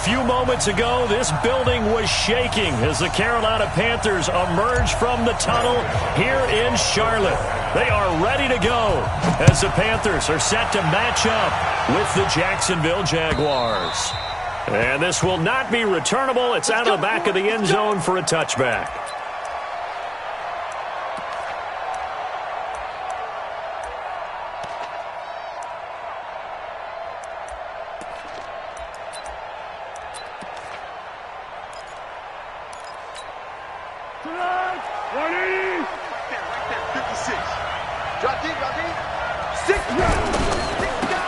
few moments ago, this building was shaking as the Carolina Panthers emerge from the tunnel here in Charlotte. They are ready to go as the Panthers are set to match up with the Jacksonville Jaguars. And this will not be returnable. It's out of the back of the end zone for a touchback.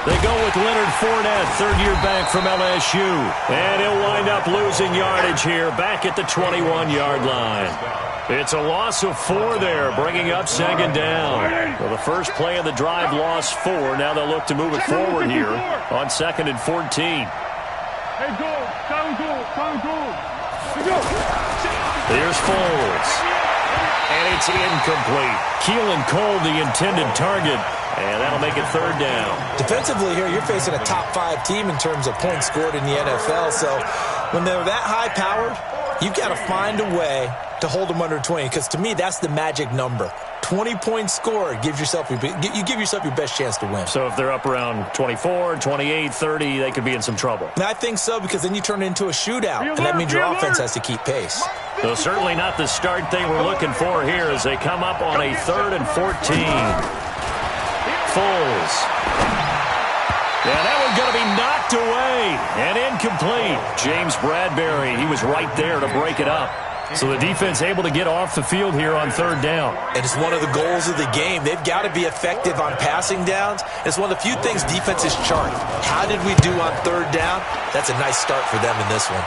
They go with Leonard Fournette, third-year back from LSU. And he'll wind up losing yardage here back at the 21-yard line. It's a loss of 4 there, bringing up second down. Well, the first play of the drive lost 4. Now they'll look to move it forward here on 2nd and 14. Here's Foles. And it's incomplete. Keelan Cole, the intended target. And that'll make it third down. Defensively here, you're facing a top-5 team in terms of points scored in the NFL. So when they're that high-powered, you've got to find a way to hold them under 20. Because to me, that's the magic number. 20 points scored, you give yourself your best chance to win. So if they're up around 24, 28, 30, they could be in some trouble. And I think so, because then you turn it into a shootout, and that means your offense has to keep pace. So certainly not the start they were looking for here as they come up on a 3rd and 14. Foles. Yeah, that one's going to be knocked away and incomplete. James Bradbury, he was right there to break it up. So the defense able to get off the field here on 3rd down. And it's one of the goals of the game. They've got to be effective on passing downs. It's one of the few things defenses chart. How did we do on 3rd down? That's a nice start for them in this one.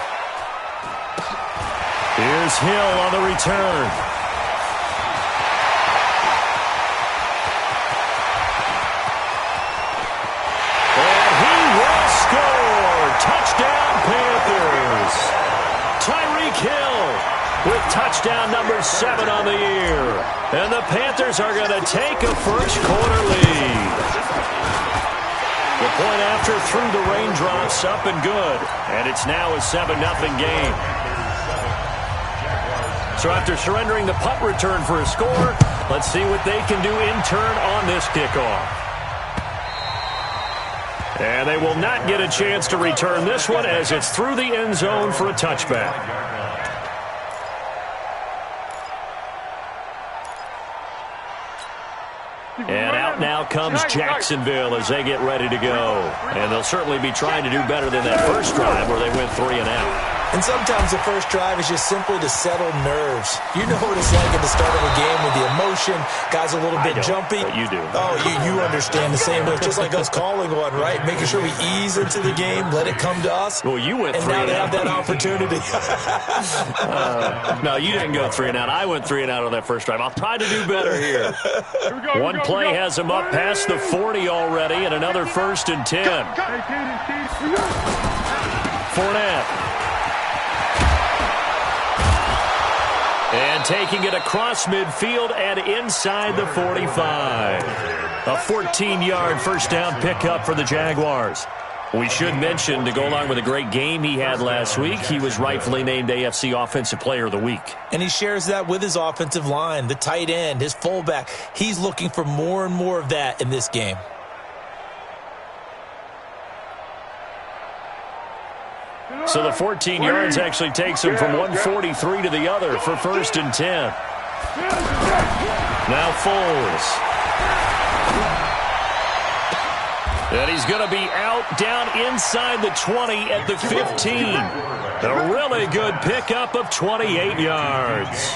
Here's Hill on the return. Touchdown, Panthers. Tyreek Hill with touchdown number 7 on the year. And the Panthers are going to take a first-quarter lead. The point after through the raindrops, up and good. And it's now a 7-0 game. So after surrendering the punt return for a score, let's see what they can do in turn on this kickoff. And they will not get a chance to return this one as it's through the end zone for a touchback. And out now comes Jacksonville as they get ready to go. And they'll certainly be trying to do better than that first drive where they went 3 and out. And sometimes the first drive is just simply to settle nerves. You know what it's like at the start of a game with the emotion. Guys a little bit jumpy. But you do. Oh, you understand the same. It's just like us calling one, right? Making sure we ease into the game, let it come to us. Well, you went 3 and out. And now they out. have that opportunity. No, you didn't go 3 and out. I went 3 and out on that first drive. I'll try to do better here. One play has them up past the 40 already, and another 1st and 10. Fournette. And taking it across midfield and inside the 45. A 14-yard first down pickup for the Jaguars. We should mention, to go along with a great game he had last week, he was rightfully named AFC Offensive Player of the Week. And he shares that with his offensive line, the tight end, his fullback. He's looking for more and more of that in this game. So the 14 yards actually takes him from 143 to the other for 1st and 10. Now Foles. And he's going to be out down inside the 20 at the 15. A really good pickup of 28 yards.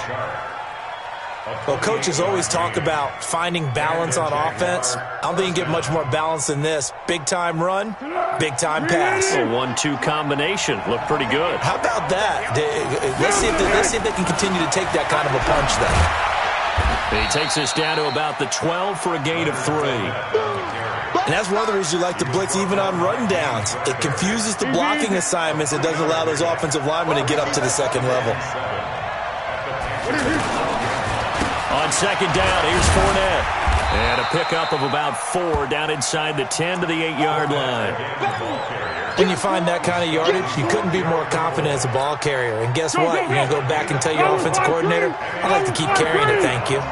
Well, coaches always talk about finding balance on offense. I don't think you get much more balance than this. Big-time run, big-time pass. A 1-2 combination. Looked pretty good. How about that? Let's see if they can continue to take that kind of a punch then. He takes us down to about the 12 for a gain of 3. And that's one of the reasons you like to blitz even on run downs. It confuses the blocking assignments. It doesn't allow those offensive linemen to get up to the second level. On 2nd down, here's Fournette. And a pickup of about 4 down inside the 10 to the 8-yard line. When you find that kind of yardage, you couldn't be more confident as a ball carrier. And guess what? You're going to go back and tell your offensive coordinator, I'd like to keep carrying it, thank you.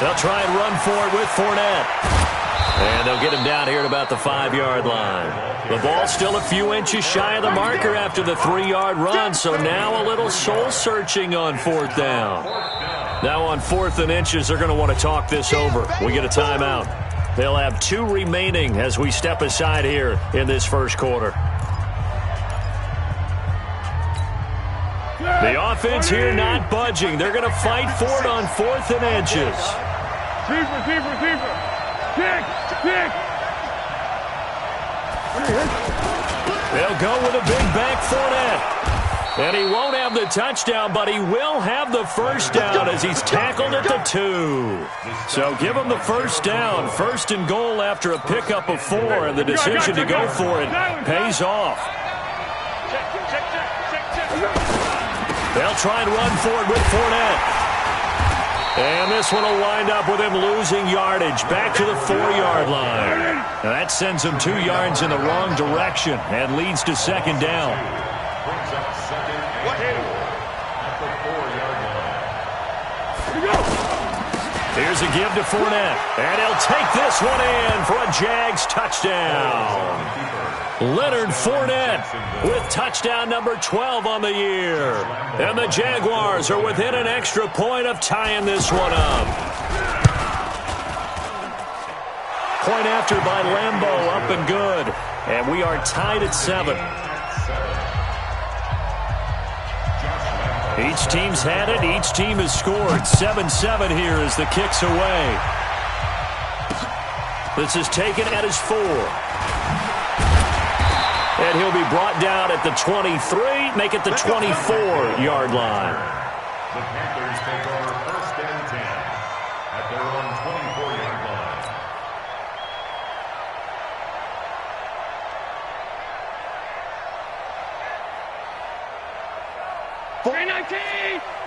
They'll try and run for it with Fournette. And they'll get him down here at about the 5-yard line. The ball's still a few inches shy of the marker after the 3-yard run, so now a little soul-searching on 4th down. Now on 4th and inches, they're going to want to talk this over. We get a timeout. They'll have 2 remaining as we step aside here in this first quarter. The offense here not budging. They're going to fight for it on 4th and inches. Receiver. Kick. They'll go with a big back Fournette. And he won't have the touchdown, but he will have the first down as he's tackled at the 2. So give him the first down. 1st and goal after a pickup of 4, and the decision to go for it pays off. They'll try and run for it with Fournette. And this one will wind up with him losing yardage back to the 4-yard line. Now that sends him 2 yards in the wrong direction and leads to 2nd down. Here's a give to Fournette, and he'll take this one in for a Jags touchdown. Leonard Fournette with touchdown number 12 on the year. And the Jaguars are within an extra point of tying this one up. Point after by Lambeau, up and good. And we are tied at 7. Each team's had it. Each team has scored. 7-7 here as the kick's away. This is taken at his 4. And he'll be brought down at the 23, make it the 24-yard line. The Panthers take over 1st and 10 at their own 24-yard line.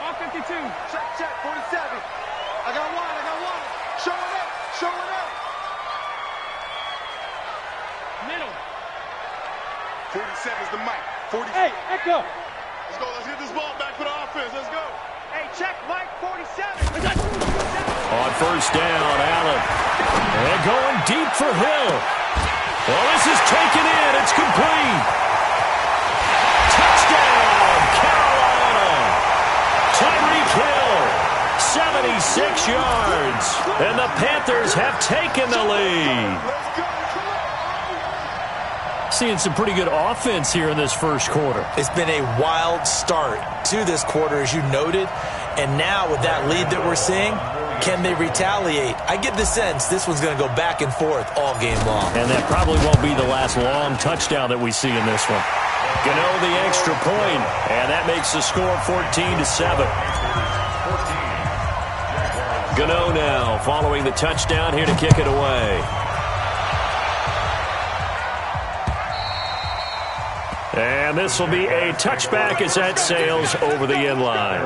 All 52. Check, 47. I got one. Show it up. Middle. 47 is the mic. 40. Hey, echo. Let's go. Let's get this ball back for the offense. Let's go. Hey, check, Mike, 47. On 1st down, Allen. And going deep for Hill. Well, this is taken in. It's complete. Touchdown, Carolina. Tyreek Hill, 76 yards. And the Panthers have taken the lead. Seeing some pretty good offense here in this first quarter. It's been a wild start to this quarter, as you noted. And now with that lead that we're seeing, can they retaliate? I get the sense this one's going to go back and forth all game long. And that probably won't be the last long touchdown that we see in this one. Gano the extra point, and that makes the score 14-7. Gano now following the touchdown here to kick it away. And this will be a touchback as that sails over the end line.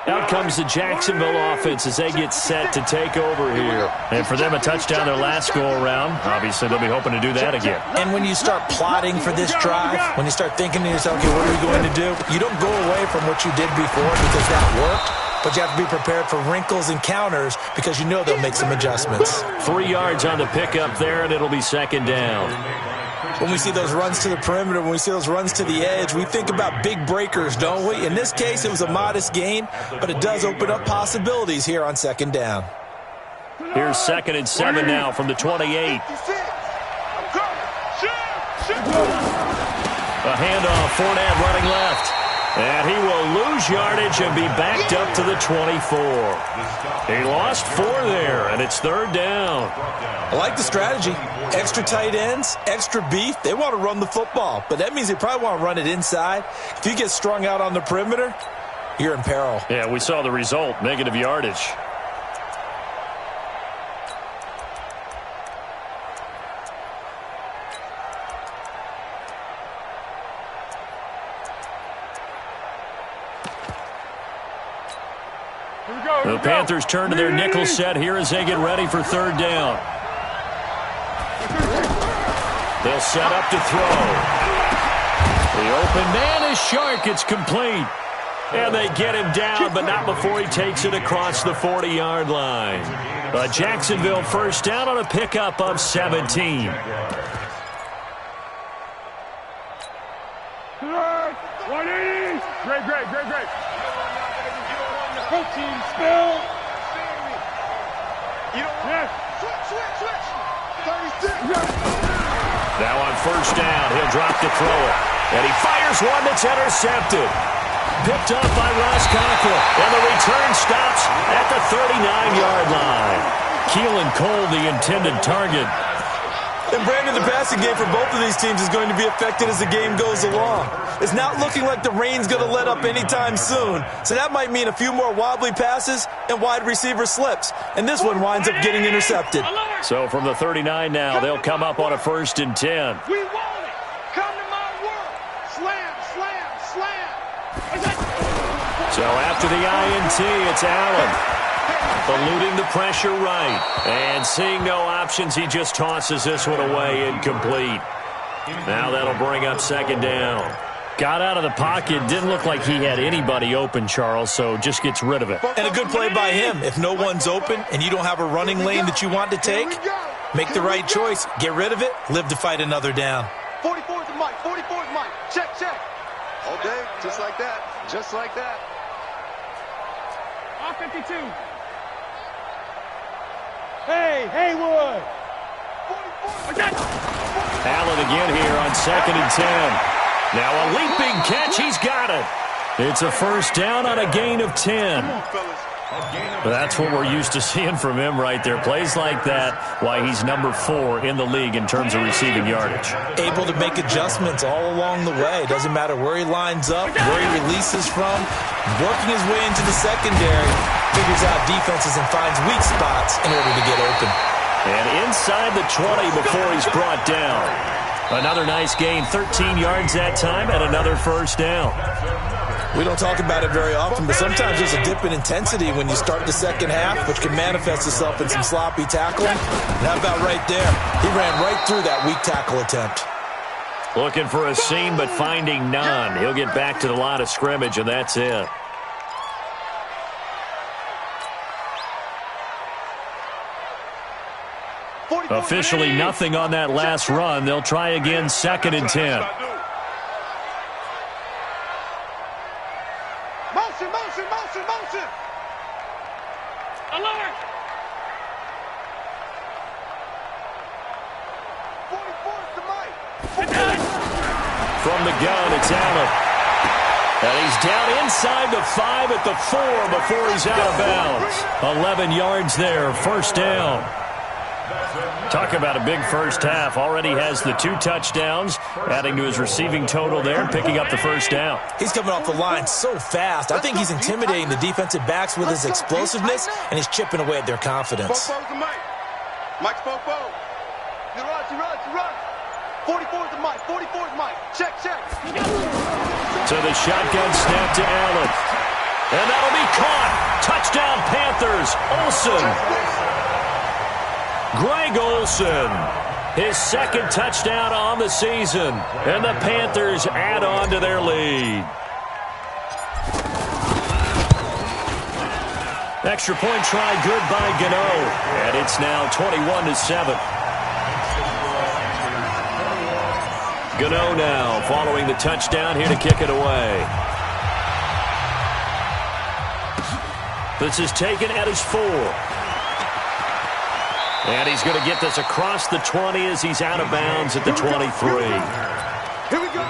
Out comes the Jacksonville offense as they get set to take over here. And for them, a touchdown their last go-around. Obviously, they'll be hoping to do that again. And when you start plotting for this drive, when you start thinking to yourself, okay, what are we going to do? You don't go away from what you did before because that worked. But you have to be prepared for wrinkles and counters because you know they'll make some adjustments. 3 yards on the pickup there, and it'll be 2nd down. When we see those runs to the perimeter, when we see those runs to the edge, we think about big breakers, don't we? In this case, it was a modest gain, but it does open up possibilities here on 2nd down. Here's 2nd and 7 now from the 28. A handoff, Fournette running left. And he will lose yardage and be backed up to the 24. He lost 4 there, and it's 3rd down. I like the strategy. Extra tight ends, extra beef. They want to run the football, but that means they probably want to run it inside. If you get strung out on the perimeter, you're in peril. Yeah, we saw the result, negative yardage. The Panthers turn to their nickel set here as they get ready for third down. They'll set up to throw. The open man is Shark. It's complete. And they get him down, but not before he takes it across the 40-yard line. A Jacksonville first down on a pickup of 17. 180. Great. Protein spill. Switch. 36. Now on first down, he'll drop to throw it. And he fires one that's intercepted. Picked up by Ross Cockrell. And the return stops at the 39-yard line. Keelan Cole, the intended target. And Brandon, the passing game for both of these teams is going to be affected as the game goes along. It's not looking like the rain's going to let up anytime soon. So that might mean a few more wobbly passes and wide receiver slips. And this one winds up getting intercepted. So from the 39 now, they'll come up on a 1st and 10. We want it. Come to my world. Slam. So after the INT, it's Allen. Eluding the pressure right. And seeing no options, he just tosses this one away incomplete. Now that'll bring up 2nd down. Got out of the pocket. Didn't look like he had anybody open, Charles, so just gets rid of it. And a good play by him. If no one's open and you don't have a running lane that you want to take, make the right choice. Get rid of it. Live to fight another down. 44 is Mike. Check. Okay, just like that. R52. Hey, Haywood. Allen again here on 2nd and 10. Now a leaping catch. He's got it. It's a first down on a gain of 10. That's what we're used to seeing from him right there. Plays like that, why he's number 4 in the league in terms of receiving yardage. Able to make adjustments all along the way. Doesn't matter where he lines up, where he releases from. Working his way into the secondary. Figures out defenses and finds weak spots in order to get open. And inside the 20 before he's brought down. Another nice gain, 13 yards that time, and another first down. We don't talk about it very often, but sometimes there's a dip in intensity when you start the second half, which can manifest itself in some sloppy tackling. And how about right there? He ran right through that weak tackle attempt. Looking for a seam, but finding none. He'll get back to the line of scrimmage, and that's it. Officially nothing on that last run. They'll try again, 2nd and 10. Motion. Alert. 44 to Mike. From the gun, it's Allen. And he's down inside the 5 at the 4 before he's out of bounds. 11 yards there, first down. Talk about a big first half. Already has the 2 touchdowns, adding to his receiving total there, picking up the first down. He's coming off the line so fast. I think he's intimidating the defensive backs with his explosiveness, and he's chipping away at their confidence. Mike's Popo. You run. 44 to Mike. Check. So the shotgun snap to Allen. And that'll be caught. Touchdown Panthers. Olsen. Greg Olsen, his 2nd touchdown on the season, and the Panthers add on to their lead. Extra point try good by Gano, and it's now 21-7. Gano now following the touchdown here to kick it away. This is taken at his 4. And he's going to get this across the 20 as he's out of bounds at the 23. Here we go.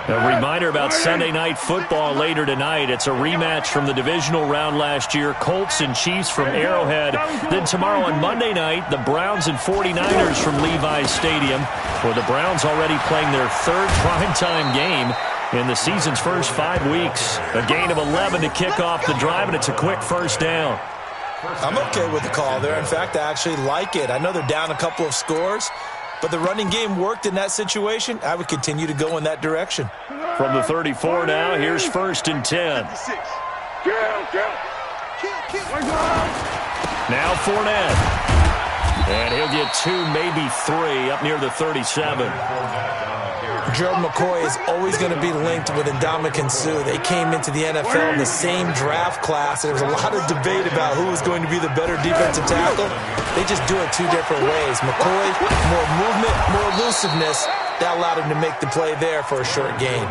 A reminder about Sunday Night Football later tonight. It's a rematch from the divisional round last year. Colts and Chiefs from Arrowhead. Then tomorrow on Monday night, the Browns and 49ers from Levi's Stadium, where the Browns already playing their 3rd primetime game in the season's first 5 weeks. A gain of 11 to kick off the drive, and it's a quick first down. I'm okay with the call there. In fact, I actually like it. I know they're down a couple of scores, but the running game worked in that situation. I would continue to go in that direction. From the 34 now, here's 1st and 10. Now Fournette. And he'll get 2, maybe 3 up near the 37. Gerald McCoy is always going to be linked with Ndamukong Suh. They came into the NFL in the same draft class, and there was a lot of debate about who was going to be the better defensive tackle. They just do it 2 different ways. McCoy, more movement, more elusiveness. That allowed him to make the play there for a short gain.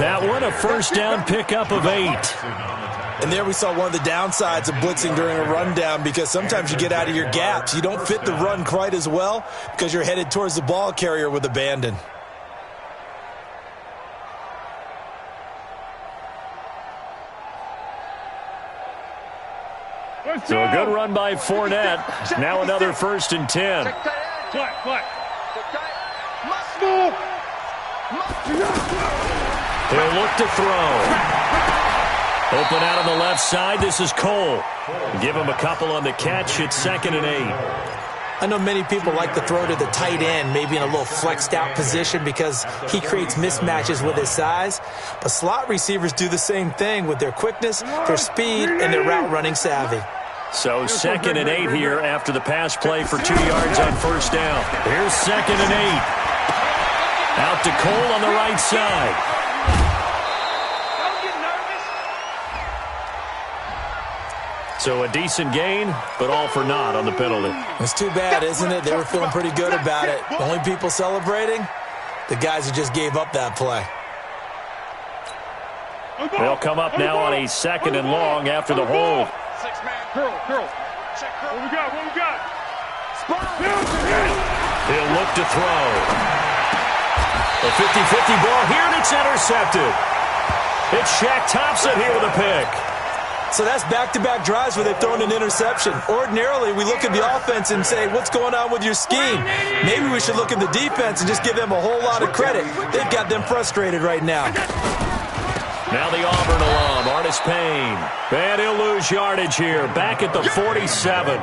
That one, a 1st down pickup of 8. And there we saw one of the downsides of blitzing during a rundown, because sometimes you get out of your gaps. You don't fit the run quite as well because you're headed towards the ball carrier with abandon. So a good run by Fournette. Now another 1st and 10. He'll look to throw. Open out on the left side, this is Cole. Give him a couple on the catch, it's 2nd and 8. I know many people like to throw to the tight end, maybe in a little flexed out position because he creates mismatches with his size. But slot receivers do the same thing with their quickness, their speed, and their route running savvy. So 2nd and 8 here after the pass play for 2 yards on 1st down. Here's 2nd and 8. Out to Cole on the right side. So a decent gain, but all for naught on the penalty. It's too bad, isn't it? They were feeling pretty good about it. The only people celebrating, the guys who just gave up that play. They'll come up now on a 2nd and long after the hold. 6-man, curl. Check curl. What we got? He'll look to throw. A 50-50 ball here, and it's intercepted. It's Shaq Thompson here with a pick. So that's back-to-back drives where they've thrown an interception. Ordinarily, we look at the offense and say, what's going on with your scheme? Maybe we should look at the defense and just give them a whole lot of credit. They've got them frustrated right now. Now the Auburn alum, Artis Payne. And he'll lose yardage here, back at the 47.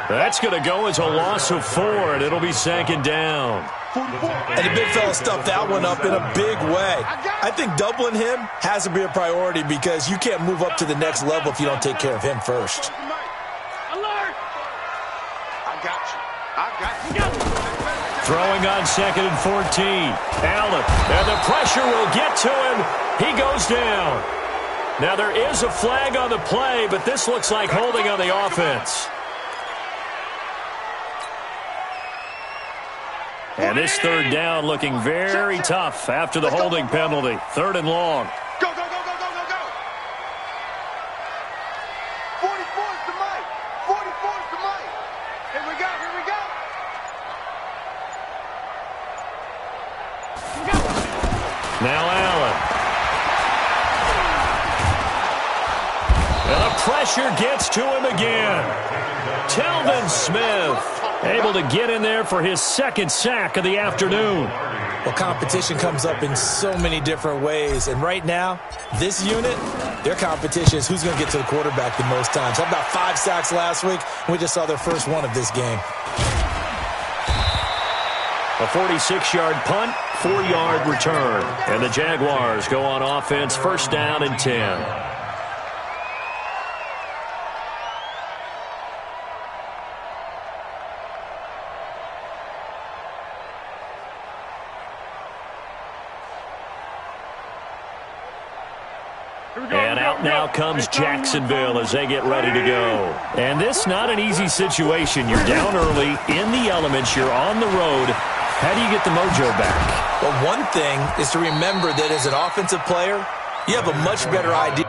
That's going to go as a loss of 4, and it'll be 2nd down. And the big fella stuffed that one up in a big way. I think doubling him has to be a priority because you can't move up to the next level if you don't take care of him first. Alert! I got you. Throwing on 2nd and 14. Allen, and the pressure will get to him. He goes down. Now there is a flag on the play, but this looks like holding on the offense. And this 3rd down looking very tough after the holding penalty. 3rd and long. Go. 44's the mic. 44's the mic. Here we go. Now Allen. And the pressure gets to him again. Telvin Smith able to get in there for his 2nd sack of the afternoon. Well, competition comes up in so many different ways. And right now, this unit, their competition is who's going to get to the quarterback the most times. How about 5 sacks last week? We just saw their first one of this game. A 46-yard punt, 4-yard return. And the Jaguars go on offense, 1st down and 10. And out now comes Jacksonville as they get ready to go. And this not an easy situation. You're down early, in the elements, you're on the road. How do you get the mojo back? Well, one thing is to remember that as an offensive player, you have a much better idea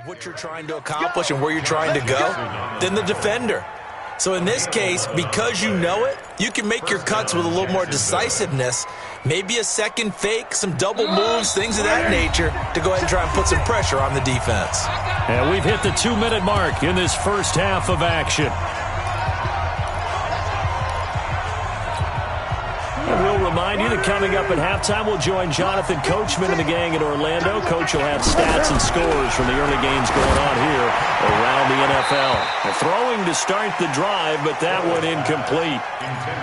What you're trying to accomplish and where you're trying to go than the defender. So in this case, because you know it, you can make your cuts with a little more decisiveness, maybe a second fake, some double moves, things of that nature, to go ahead and try and put some pressure on the defense. And we've hit the 2-minute mark in this first half of action. And we'll remind you that coming up at halftime, we'll join Jonathan Coachman and the gang in Orlando. Coach will have stats and scores from the early games going on here around the NFL. And throwing to start the drive, but that one incomplete.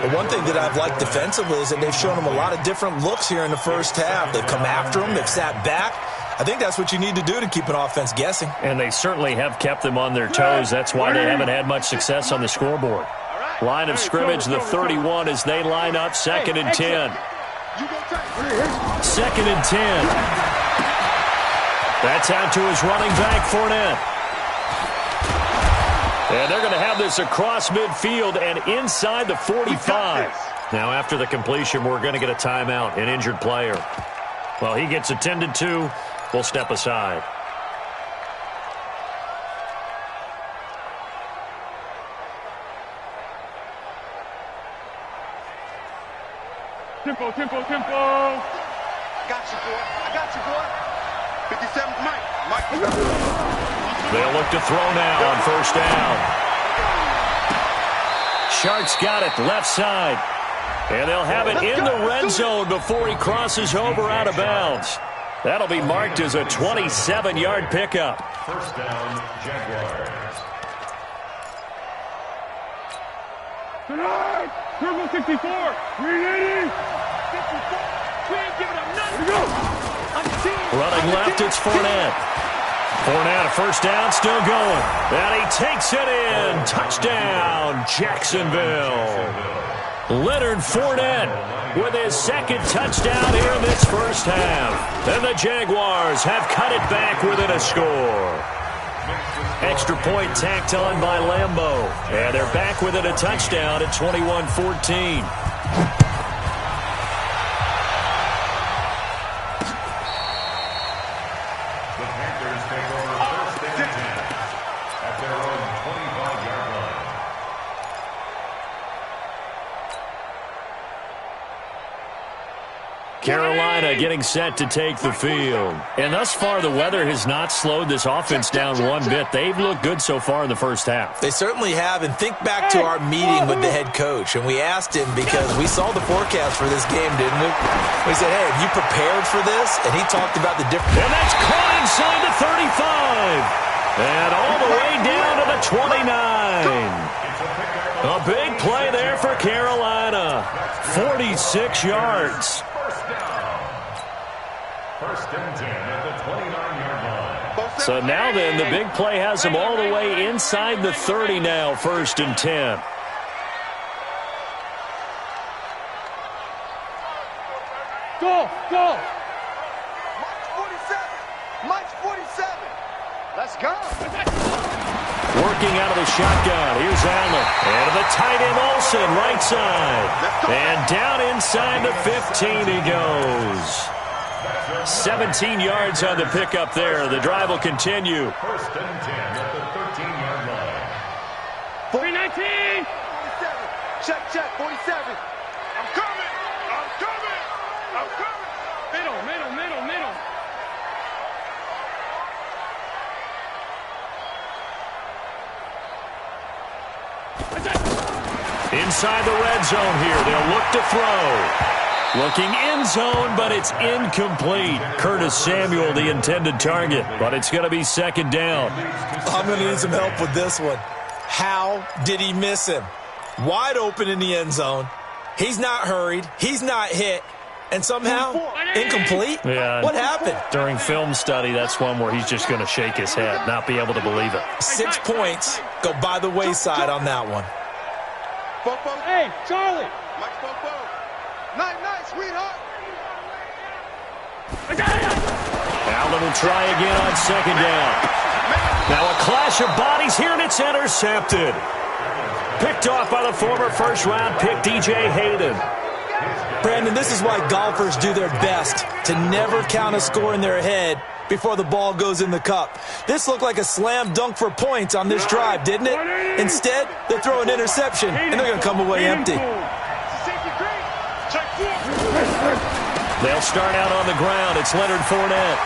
The one thing that I've liked defensively is that they've shown them a lot of different looks here in the first half. They've come after them. They've sat back. I think that's what you need to do to keep an offense guessing. And they certainly have kept them on their toes. That's why they haven't had much success on the scoreboard. Line of scrimmage, the 31 as they line up, 2nd and 10. 2nd and 10. That's out to his running back, Fournette. And they're going to have this across midfield and inside the 45. Now after the completion, we're going to get a timeout, an injured player. Well, he gets attended to. We'll step aside. Tempo, tempo, tempo. I got you, boy. I got you, boy. 57, Mike. They'll look to throw now on first down. Sharks got it left side. And they'll have it in the red zone before he crosses over out of bounds. That'll be marked as a 27-yard pickup. First down, Jaguars. Tonight, Turbo 64. 380. 54. We ain't giving up nothing. Here we go. Running left, it's Fournette. Fournette, a first down, still going. And he takes it in. Touchdown, Jacksonville. Leonard Fournette with his second touchdown here in this first half. And the Jaguars have cut it back within a score. Extra point tacked on by Lambeau. And they're back within a touchdown at 21-14. Carolina getting set to take the field. And thus far, the weather has not slowed this offense down one bit. They've looked good so far in the first half. They certainly have. And think back to our meeting with the head coach. And we asked him because we saw the forecast for this game, didn't we? We said, hey, have you prepared for this? And he talked about the difference. And that's caught inside the 35. And all the way down to the 29. A big play there for Carolina. 46 yards. First and 10 at the 29-yard line. So now then, the big play has them all the way inside the 30 now, 1st and 10. Go, go. Mike's 47. Let's go. Working out of the shotgun. Here's Allen. And to the tight end Olsen, right side. And down inside the 15 he goes. 17 yards on the pickup there. The drive will continue. First and 10 at the 13-yard line. 319. 47. Check, 47. I'm coming. Middle. Inside the red zone here. They'll look to throw. Looking end zone, but it's incomplete. Curtis Samuel, the intended target, but it's going to be 2nd down. I'm going to need some help with this one. How did he miss him? Wide open in the end zone. He's not hurried. He's not hit. And somehow, incomplete? Yeah. What happened? During film study, that's one where he's just going to shake his head, not be able to believe it. 6 points go by the wayside on that one. Hey, Charlie. Mike Popo. Night, sweetheart. Allen will try again on 2nd down. Now a clash of bodies here, and it's intercepted. Picked off by the former first-round pick, DJ Hayden. Brandon, this is why golfers do their best to never count a score in their head before the ball goes in the cup. This looked like a slam dunk for points on this drive, didn't it? Instead, they throw an interception, and they're going to come away empty. They'll start out on the ground. It's Leonard Fournette.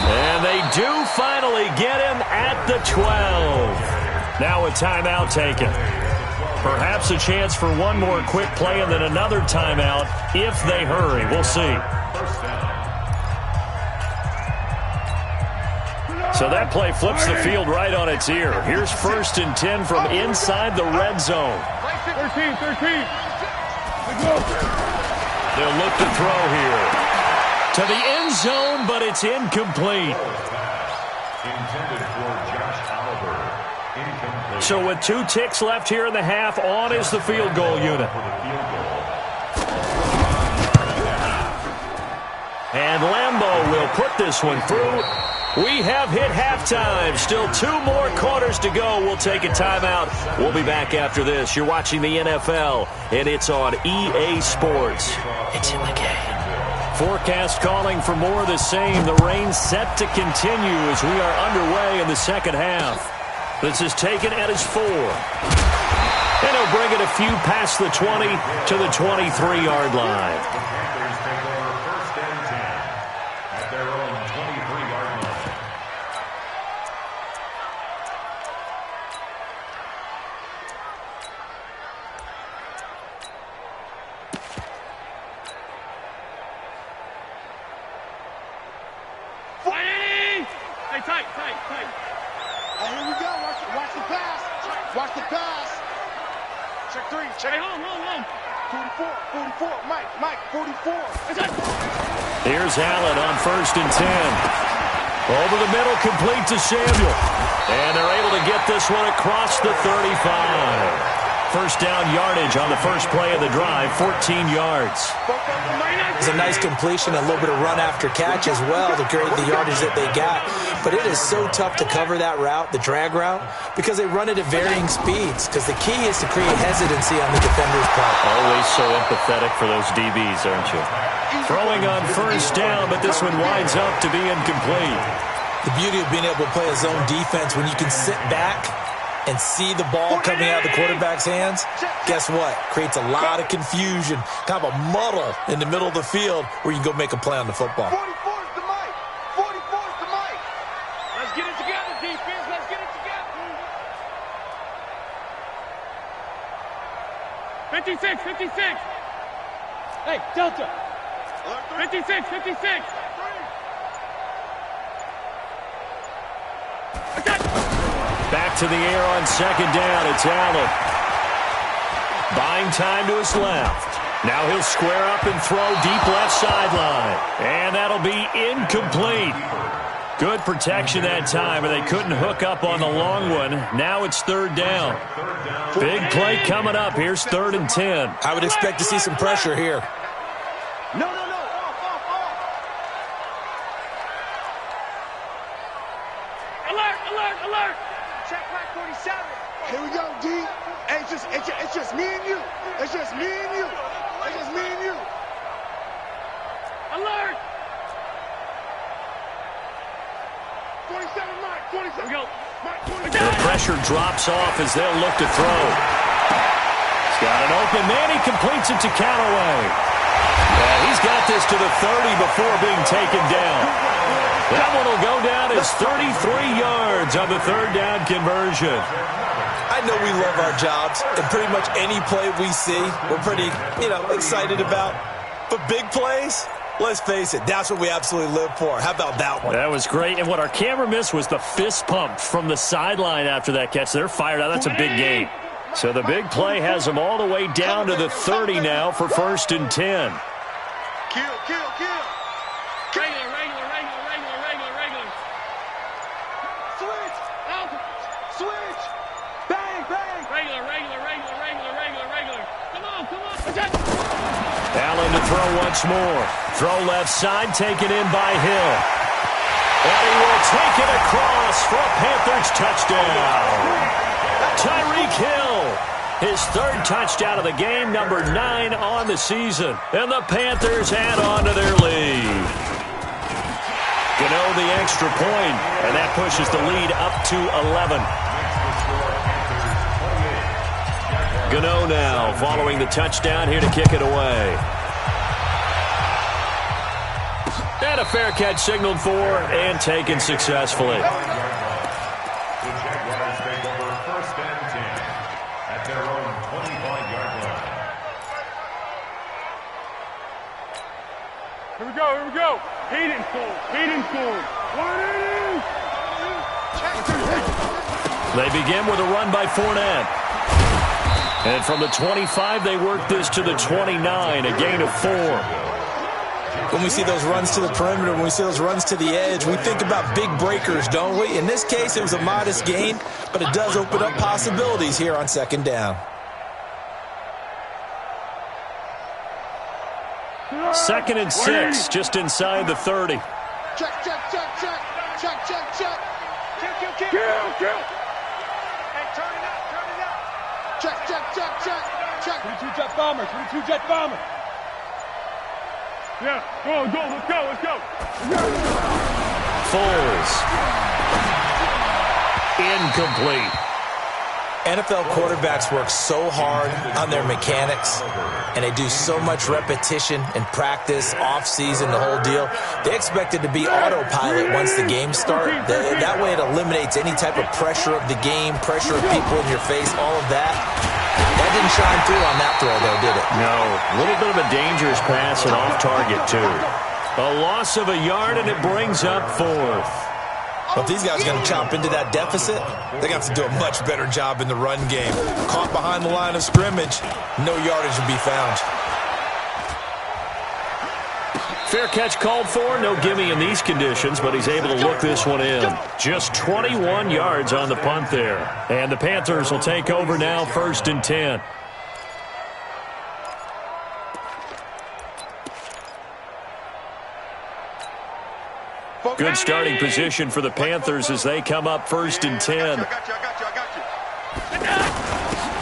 And they do finally get him at the 12. Now a timeout taken. Perhaps a chance for one more quick play and then another timeout if they hurry. We'll see. So that play flips the field right on its ear. Here's 1st and 10 from inside the red zone. 13. They'll look to throw here. To the end zone, but it's incomplete. Intended for Josh Oliver. Incomplete. So with 2 ticks left here in the half, on is the field goal unit. And Lambeau will put this one through. We have hit halftime. Still 2 more quarters to go. We'll take a timeout. We'll be back after this. You're watching the NFL, and it's on EA Sports. It's in the game. Forecast calling for more of the same. The rain set to continue as we are underway in the second half. This is taken at his 4. And he'll bring it a few past the 20 to the 23-yard line. Here's Allen on 1st and 10. Over the middle, complete to Samuel. And they're able to get this one across the 35. First down yardage on the first play of the drive, 14 yards. It's a nice completion, a little bit of run after catch as well to create the yardage that they got. But it is so tough to cover that route, the drag route, because they run it at varying speeds. Because the key is to create hesitancy on the defender's part. Always so empathetic for those DBs, aren't you? Throwing on first down, but this one winds up to be incomplete. The beauty of being able to play a zone defense when you can sit back and see the ball coming out of the quarterback's hands, guess what? Creates a lot of confusion, kind of a muddle in the middle of the field where you can go make a play on the football. 44 is the mic. 44 is the mic. Let's get it together, defense. Let's get it together. 56. Hey, Delta. 56. Back to the air on second down. It's Allen. Buying time to his left. Now he'll square up and throw deep left sideline. And that'll be incomplete. Good protection that time, and they couldn't hook up on the long one. Now it's 3rd down. Big play coming up. Here's 3rd and 10. I would expect to see some pressure here. No. Alert. Check back 47. Here we go, D. Hey, it's just me and you. It's just me and you. Alert. 27, Mike. 27. Go. Mike, 27. The pressure drops off as they'll look to throw. He's got an open man. He completes it to Callaway. He's got this to the 30 before being taken down. That one will go down as 33 yards on the 3rd down conversion. I know we love our jobs, and pretty much any play we see, we're pretty, excited about. But big plays, let's face it, that's what we absolutely live for. How about that one? That was great, and what our camera missed was the fist pump from the sideline after that catch. They're fired out. That's a big gain. So the big play has them all the way down to the 30 now for 1st and 10. Kill. Switch. Bang. Regular. Come on. Allen to throw once more. Throw left side, taken in by Hill. And he will take it across for a Panthers touchdown. Tyreek Hill His third touchdown of the game, number 9 on the season. And the Panthers add on to their lead. Gano the extra point, and that pushes the lead up to 11. Gano now following the touchdown here to kick it away. And a fair catch signaled for and taken successfully. The Jaguars take over 1st and 10 at their own 25-yard line. Here we go, here we go. Hayden scored. Hayden scored. 180. They begin with a run by Fournette. And from the 25, they work this to the 29, a gain of 4. When we see those runs to the perimeter, when we see those runs to the edge, we think about big breakers, don't we? In this case, it was a modest gain, but it does open up possibilities here on 2nd down. 2nd and 6, just inside the 30. Check, check, check, check. Check, check, check. Kill. Hey, turn it up, turn it up. Check, check, check, check, check. 22 jet bomber, 22 jet bomber. Yeah, go, let's go. Foles. Incomplete. NFL quarterbacks work so hard on their mechanics, and they do so much repetition and practice, off-season, the whole deal. They expect it to be autopilot once the games start. That way it eliminates any type of pressure of the game, pressure of people in your face, all of that. That didn't shine through on that throw, though, did it? No, a little bit of a dangerous pass and off target, too. A loss of a yard, and it brings up 4th. Well, if these guys are going to chomp into that deficit, they're going to have to do a much better job in the run game. Caught behind the line of scrimmage, no yardage to be found. Fair catch called for, no gimme in these conditions, but he's able to look this one in. Just 21 yards on the punt there. And the Panthers will take over now, 1st and 10. Good starting position for the Panthers as they come up 1st and 10. I got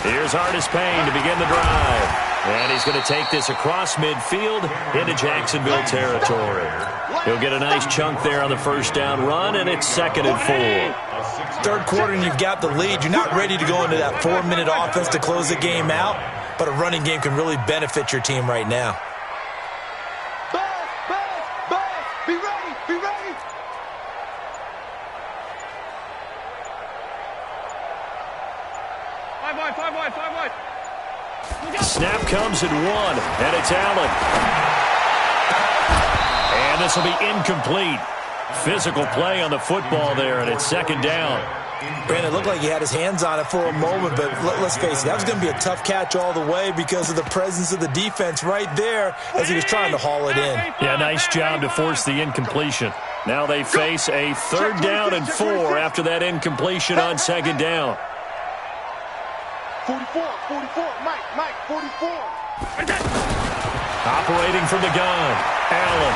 you. Here's Artis Payne to begin the drive. And he's going to take this across midfield into Jacksonville territory. He'll get a nice chunk there on the 1st down run, and it's 2nd and 4. 3rd quarter and you've got the lead. You're not ready to go into that 4-minute offense to close the game out, but a running game can really benefit your team right now. Be ready, be ready. Five wide. Snap comes at 1, and it's Allen. And this will be incomplete. Physical play on the football there, and it's 2nd down. Brandon, it looked like he had his hands on it for a moment, but let's face it, that was going to be a tough catch all the way because of the presence of the defense right there as he was trying to haul it in. Yeah, nice job to force the incompletion. Now they face a 3rd down and 4 after that incompletion on 2nd down. 44, Mike, 44. Operating from the gun, Allen.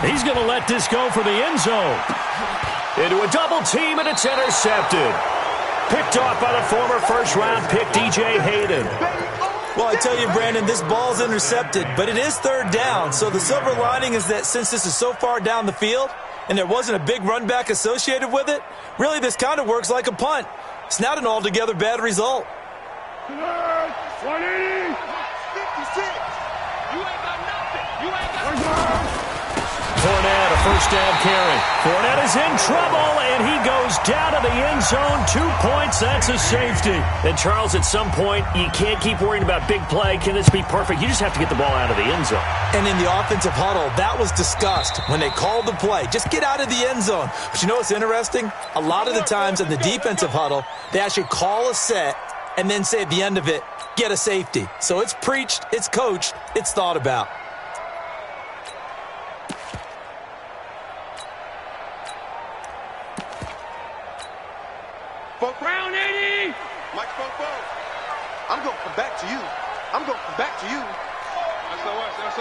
He's going to let this go for the end zone. Into a double team, and it's intercepted. Picked off by the former 1st-round pick, DJ Hayden. Well, I tell you, Brandon, this ball's intercepted, but it is 3rd down. So the silver lining is that since this is so far down the field and there wasn't a big run back associated with it, really this kind of works like a punt. It's not an altogether bad result. 180. 56. You ain't got nothing. Fournette, a 1st down carry. Fournette is in trouble, and he goes down to the end zone. 2 points, that's a safety. And, Charles, at some point, you can't keep worrying about big play. Can this be perfect? You just have to get the ball out of the end zone. And in the offensive huddle, that was discussed when they called the play. Just get out of the end zone. But you know what's interesting? A lot of the times in the defensive huddle, they actually call a set and then say at the end of it, get a safety. So it's preached, it's coached, it's thought about. Round 80. Mike, I'm going to come back to you. SOS. That's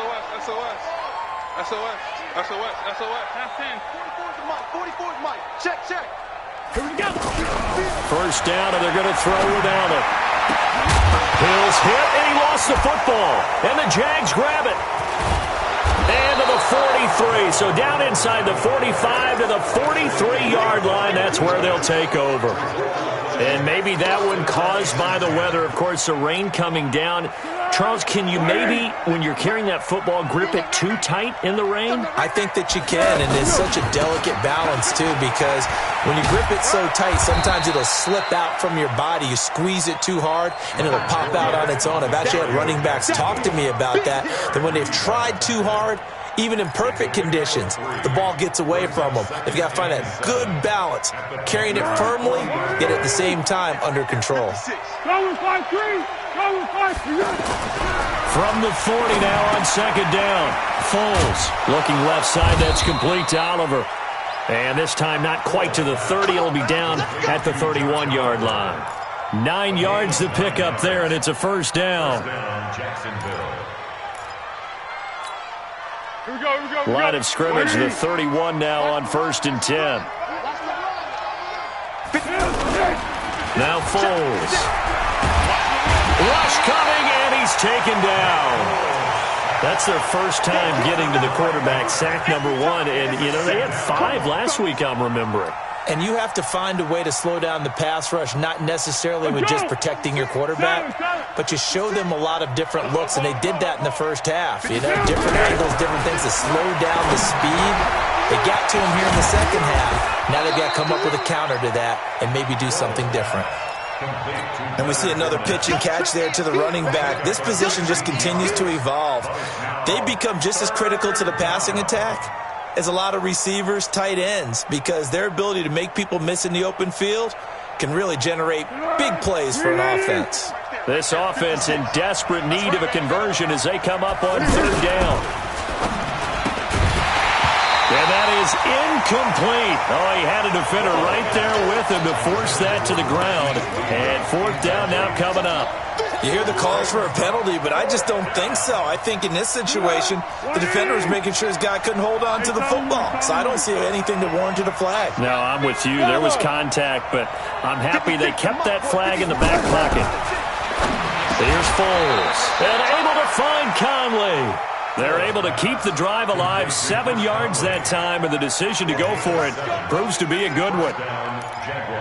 10. 44 is Mike. Check. Here we go. First down, and they're going to throw without it. Hill's hit, and he lost the football. And the Jags grab it. And to the 43. So down inside the 45 to the 43-yard line. That's where they'll take over. And maybe that one caused by the weather. Of course, the rain coming down. Charles, can you maybe, when you're carrying that football, grip it too tight in the rain? I think that you can, and it's such a delicate balance, too, because when you grip it so tight, sometimes it'll slip out from your body. You squeeze it too hard, and it'll pop out on its own. I've actually had running backs talk to me about that when they've tried too hard, even in perfect conditions, the ball gets away from them. They've got to find that good balance, carrying it firmly, yet at the same time under control. Go with 5-3. Go with 5-3. From the 40 now on second down. Foles looking left side. That's complete to Oliver. And this time not quite to the 30. It'll be down at the 31-yard line. 9 yards to pick up there, and it's a first down. Here we go, here we go, here we go. Line of scrimmage, the 31 now on 1st and 10. Now Foles. Rush coming, and he's taken down. That's their first time getting to the quarterback, sack number 1. And, you know, they had 5 last week, I'm remembering. And you have to find a way to slow down the pass rush, not necessarily with just protecting your quarterback, but you show them a lot of different looks, and they did that in the first half. You know, different angles, different things to slow down the speed. They got to him here in the second half. Now they've got to come up with a counter to that and maybe do something different. And we see another pitch and catch there to the running back. This position just continues to evolve. They become just as critical to the passing attack as a lot of receivers, tight ends, because their ability to make people miss in the open field can really generate big plays for an offense. This offense in desperate need of a conversion as they come up on 3rd down. And that is incomplete. Oh, he had a defender right there with him to force that to the ground. And 4th down now coming up. You hear the calls for a penalty, but I just don't think so. I think in this situation, the defender was making sure his guy couldn't hold on to the football. So I don't see anything that warranted a flag. No, I'm with you. There was contact, but I'm happy they kept that flag in the back pocket. Here's Foles. And able to find Conley. They're able to keep the drive alive. 7 yards that time, and the decision to go for it proves to be a good one.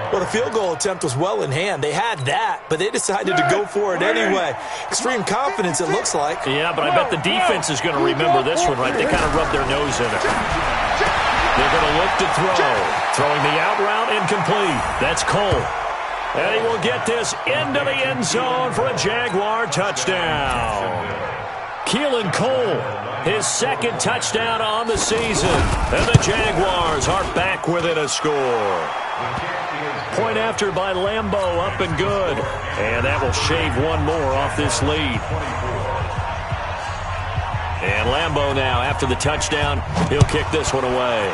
Well, the field goal attempt was well in hand. They had that, but they decided to go for it anyway. Extreme confidence, it looks like. Yeah, but I bet the defense is going to remember this one, right? They kind of rubbed their nose in it. They're going to look to throw. Throwing the out route incomplete. That's Cole. And he will get this into the end zone for a Jaguar touchdown. Keelan Cole, his 2nd touchdown on the season. And the Jaguars are back within a score. Point after by Lambeau, up and good. And that will shave 1 more off this lead. And Lambeau now, after the touchdown, he'll kick this one away.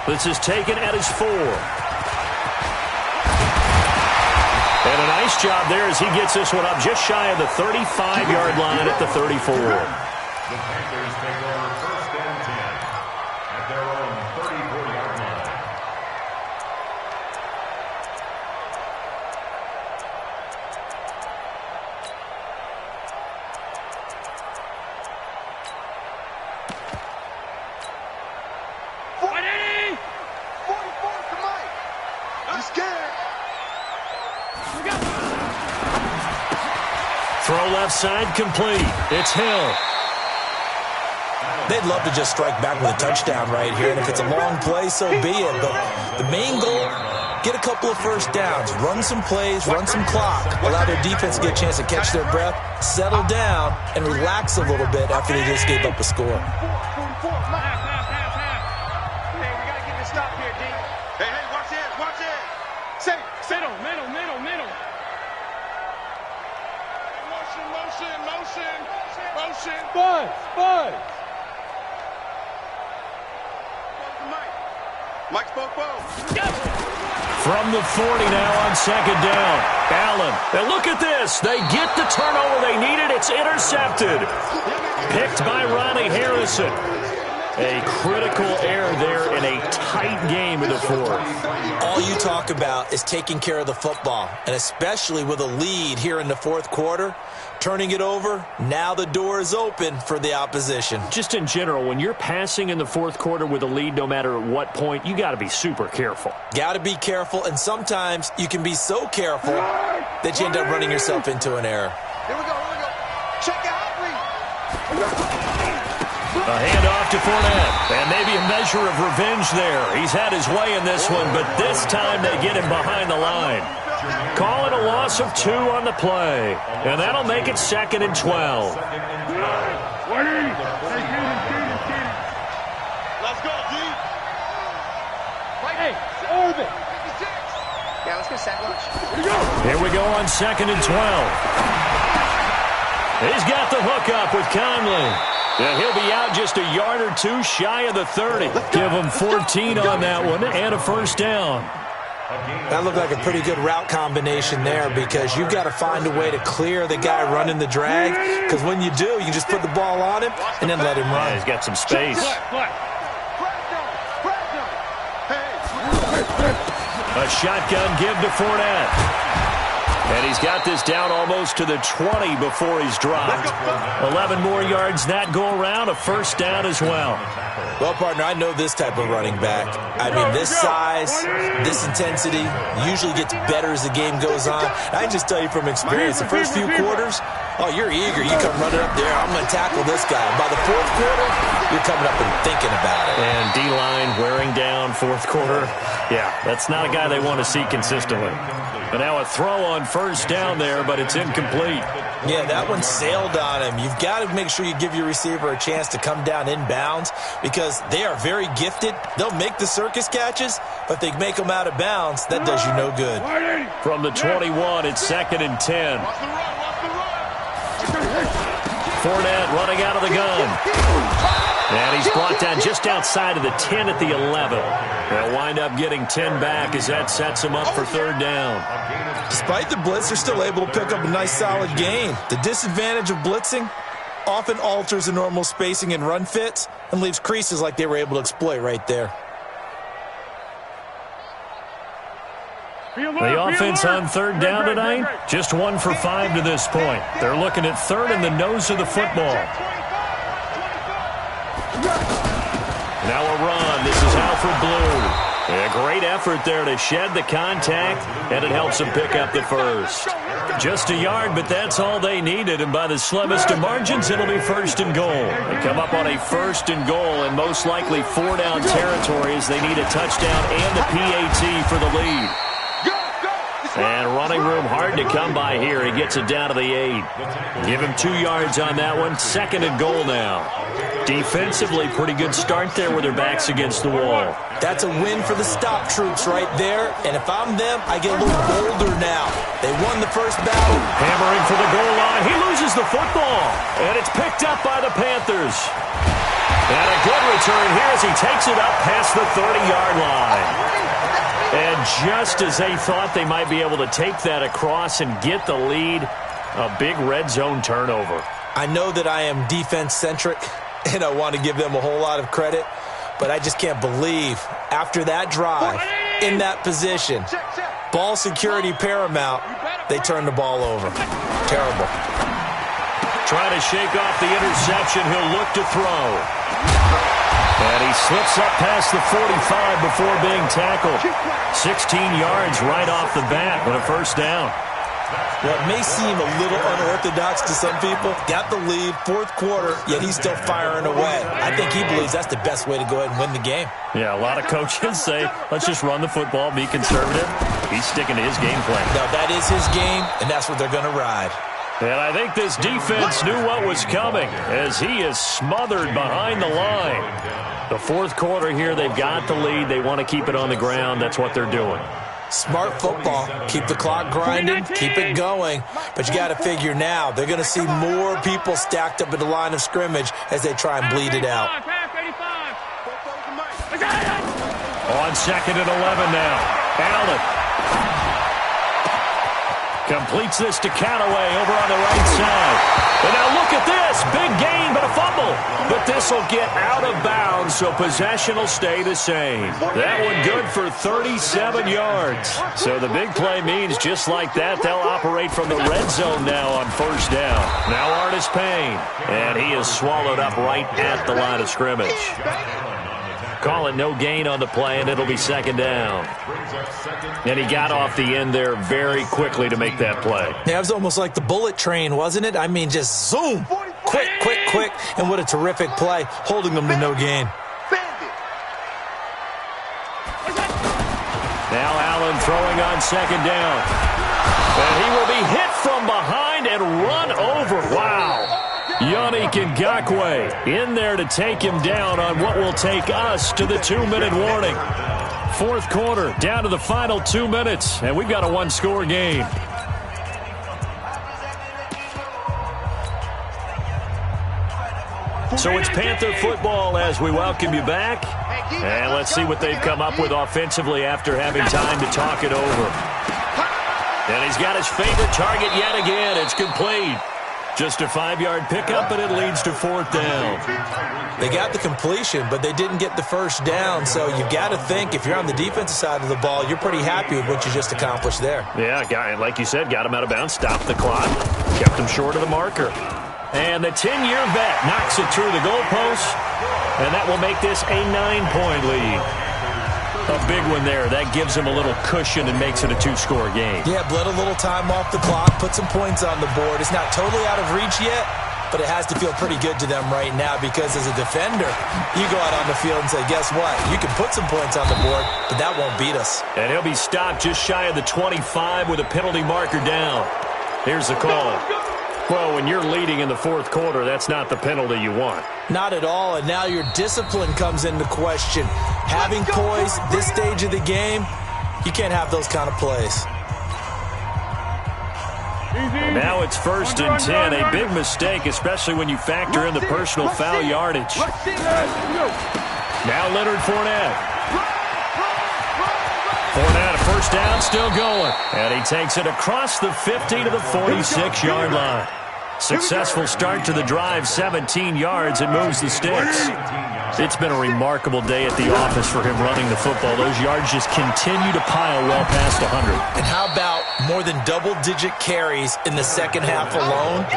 This is taken at his 4. And a nice job there as he gets this one up just shy of the 35-yard line at the 34. The Panthers take over 1st and 10 at their own 34-yard line. Throw left side complete. It's Hill. They'd love to just strike back with a touchdown right here, and if it's a long play, so be it. But the main goal, get a couple of first downs, run some plays, run some clock, allow their defense to get a chance to catch their breath, settle down, and relax a little bit after they just gave up a score. Hey, we got to get this stop here, D. Hey, watch it, watch it. Say, Middle. Motion. Buzz. Mike spoke. From the 40 now on 2nd down. Allen. And look at this. They get the turnover they needed. It's intercepted. Picked by Ronnie Harrison. A critical error there in a tight game in the fourth. All you talk about is taking care of the football, and especially with a lead here in the fourth quarter, turning it over, now the door is open for the opposition. Just in general, when you're passing in the fourth quarter with a lead, no matter at what point, you got to be super careful. Got to be careful, and sometimes you can be so careful that you end up running yourself into an error. Here we go. Check out, read. A handoff to Fournette, and maybe a measure of revenge there. He's had his way in this one, but this time they get him behind the line. Call it a loss of 2 on the play, and that'll make it 2nd and 12. Let's go, D. Hey, orbit. Yeah, let's go sack lunch. Here we go on 2nd and 12. He's got the hookup with Conley. Yeah, he'll be out just a yard or 2 shy of the 30. Give him 14 on that one and a first down. That looked like a pretty good route combination there because you've got to find a way to clear the guy running the drag, because when you do, you just put the ball on him and then let him run. Yeah, he's got some space. A shotgun give to Fournette. And he's got this down almost to the 20 before he's dropped. 11 more yards that go around, a first down as well. Well, partner, I know this type of running back. I mean, this size, this intensity usually gets better as the game goes on. I can just tell you from experience, the first few quarters, oh, you're eager. You come running up there, I'm going to tackle this guy. By the fourth quarter, you're coming up and thinking about it. And D-line wearing down fourth quarter. Yeah, that's not a guy they want to see consistently. But now a throw on first down there, but it's incomplete. Yeah, that one sailed on him. You've got to make sure you give your receiver a chance to come down inbounds because they are very gifted. They'll make the circus catches, but they make them out of bounds. That does you no good. From the 21, it's 2nd and 10. Fournette running out of the gun. And he's brought down just outside of the 10 at the 11. They'll wind up getting 10 back as that sets him up for third down. Despite the blitz, they're still able to pick up a nice solid gain. The disadvantage of blitzing often alters the normal spacing and run fits and leaves creases like they were able to exploit right there. The offense on third down tonight, just 1 for 5 to this point. They're looking at third in the nose of the football. Now a run. This is Alfred Blue. A great effort there to shed the contact, and it helps them pick up the first. Just a yard, but that's all they needed, and by the slimmest of margins, it'll be 1st and goal. They come up on a 1st and goal, and most likely 4-down territory as they need a touchdown and the PAT for the lead. And running room hard to come by here. He gets it down to the 8. Give him 2 yards on that one. 2nd and goal now. Defensively, pretty good start there with their backs against the wall. That's a win for the stop troops right there. And if I'm them, I get a little bolder now. They won the first battle. Hammering for the goal line. He loses the football. And it's picked up by the Panthers. And a good return here as he takes it up past the 30-yard line. And just as they thought they might be able to take that across and get the lead, a big red zone turnover. I know that I am defense-centric, and I want to give them a whole lot of credit, but I just can't believe after that drive, in that position, ball security paramount, they turn the ball over. Terrible. Trying to shake off the interception. He'll look to throw. And he slips up past the 45 before being tackled. 16 yards right off the bat with a first down. Well, it may seem a little unorthodox to some people. Got the lead, fourth quarter, yet he's still firing away. I think he believes that's the best way to go ahead and win the game. Yeah, a lot of coaches say, let's just run the football, be conservative. He's sticking to his game plan. Now, that is his game, and that's what they're going to ride. And I think this defense knew what was coming as he is smothered behind the line. The fourth quarter here, they've got the lead. They want to keep it on the ground. That's what they're doing. Smart football. Keep the clock grinding, keep it going. But you got to figure now, they're going to see more people stacked up at the line of scrimmage as they try and bleed it out. On 2nd and 11 now. Allen. Completes this to Callaway over on the right side. And now look at this. Big gain, but a fumble. But this will get out of bounds, so possession will stay the same. That one good for 37 yards. So the big play means just like that, they'll operate from the red zone now on first down. Now Artis Payne. And he is swallowed up right at the line of scrimmage. Call it no gain on the play, and it'll be second down. And he got off the end there very quickly to make that play. Yeah, it was almost like the bullet train, wasn't it? I mean, just zoom. Quick, quick, quick. And what a terrific play, holding them to no gain. Now Allen throwing on second down. And he will be hit from behind and run over. Wow. Yannick Ngakoue in there to take him down on what will take us to the 2-minute warning. Fourth quarter, down to the final 2 minutes, and we've got a one-score game. So it's Panther football as we welcome you back. And let's see what they've come up with offensively after having time to talk it over. And he's got his favorite target yet again. It's complete. Just a 5-yard pickup, and it leads to fourth down. They got the completion, but they didn't get the first down. So you've got to think, if you're on the defensive side of the ball, you're pretty happy with what you just accomplished there. Yeah, like you said, got him out of bounds, stopped the clock, kept him short of the marker. And the 10-year vet knocks it through the goalpost, and that will make this a 9-point lead. A big one there. That gives him a little cushion and makes it a 2-score game. Yeah, bled a little time off the clock, put some points on the board. It's not totally out of reach yet, but it has to feel pretty good to them right now because as a defender, you go out on the field and say, guess what? You can put some points on the board, but that won't beat us. And he'll be stopped just shy of the 25 with a penalty marker down. Here's the call. Well, when you're leading in the fourth quarter, that's not the penalty you want. Not at all, and now your discipline comes into question. Having poise this stage of the game, you can't have those kind of plays. Now it's first and 10, a big mistake, especially when you factor in the personal foul yardage. Now Leonard Fournette. Fournette, a first down, still going. And he takes it across the 50 to the 46-yard line. Successful start to the drive, 17 yards, and moves the sticks. It's been a remarkable day at the office for him running the football. Those yards just continue to pile well past 100. And how about more than double-digit carries in the second half alone?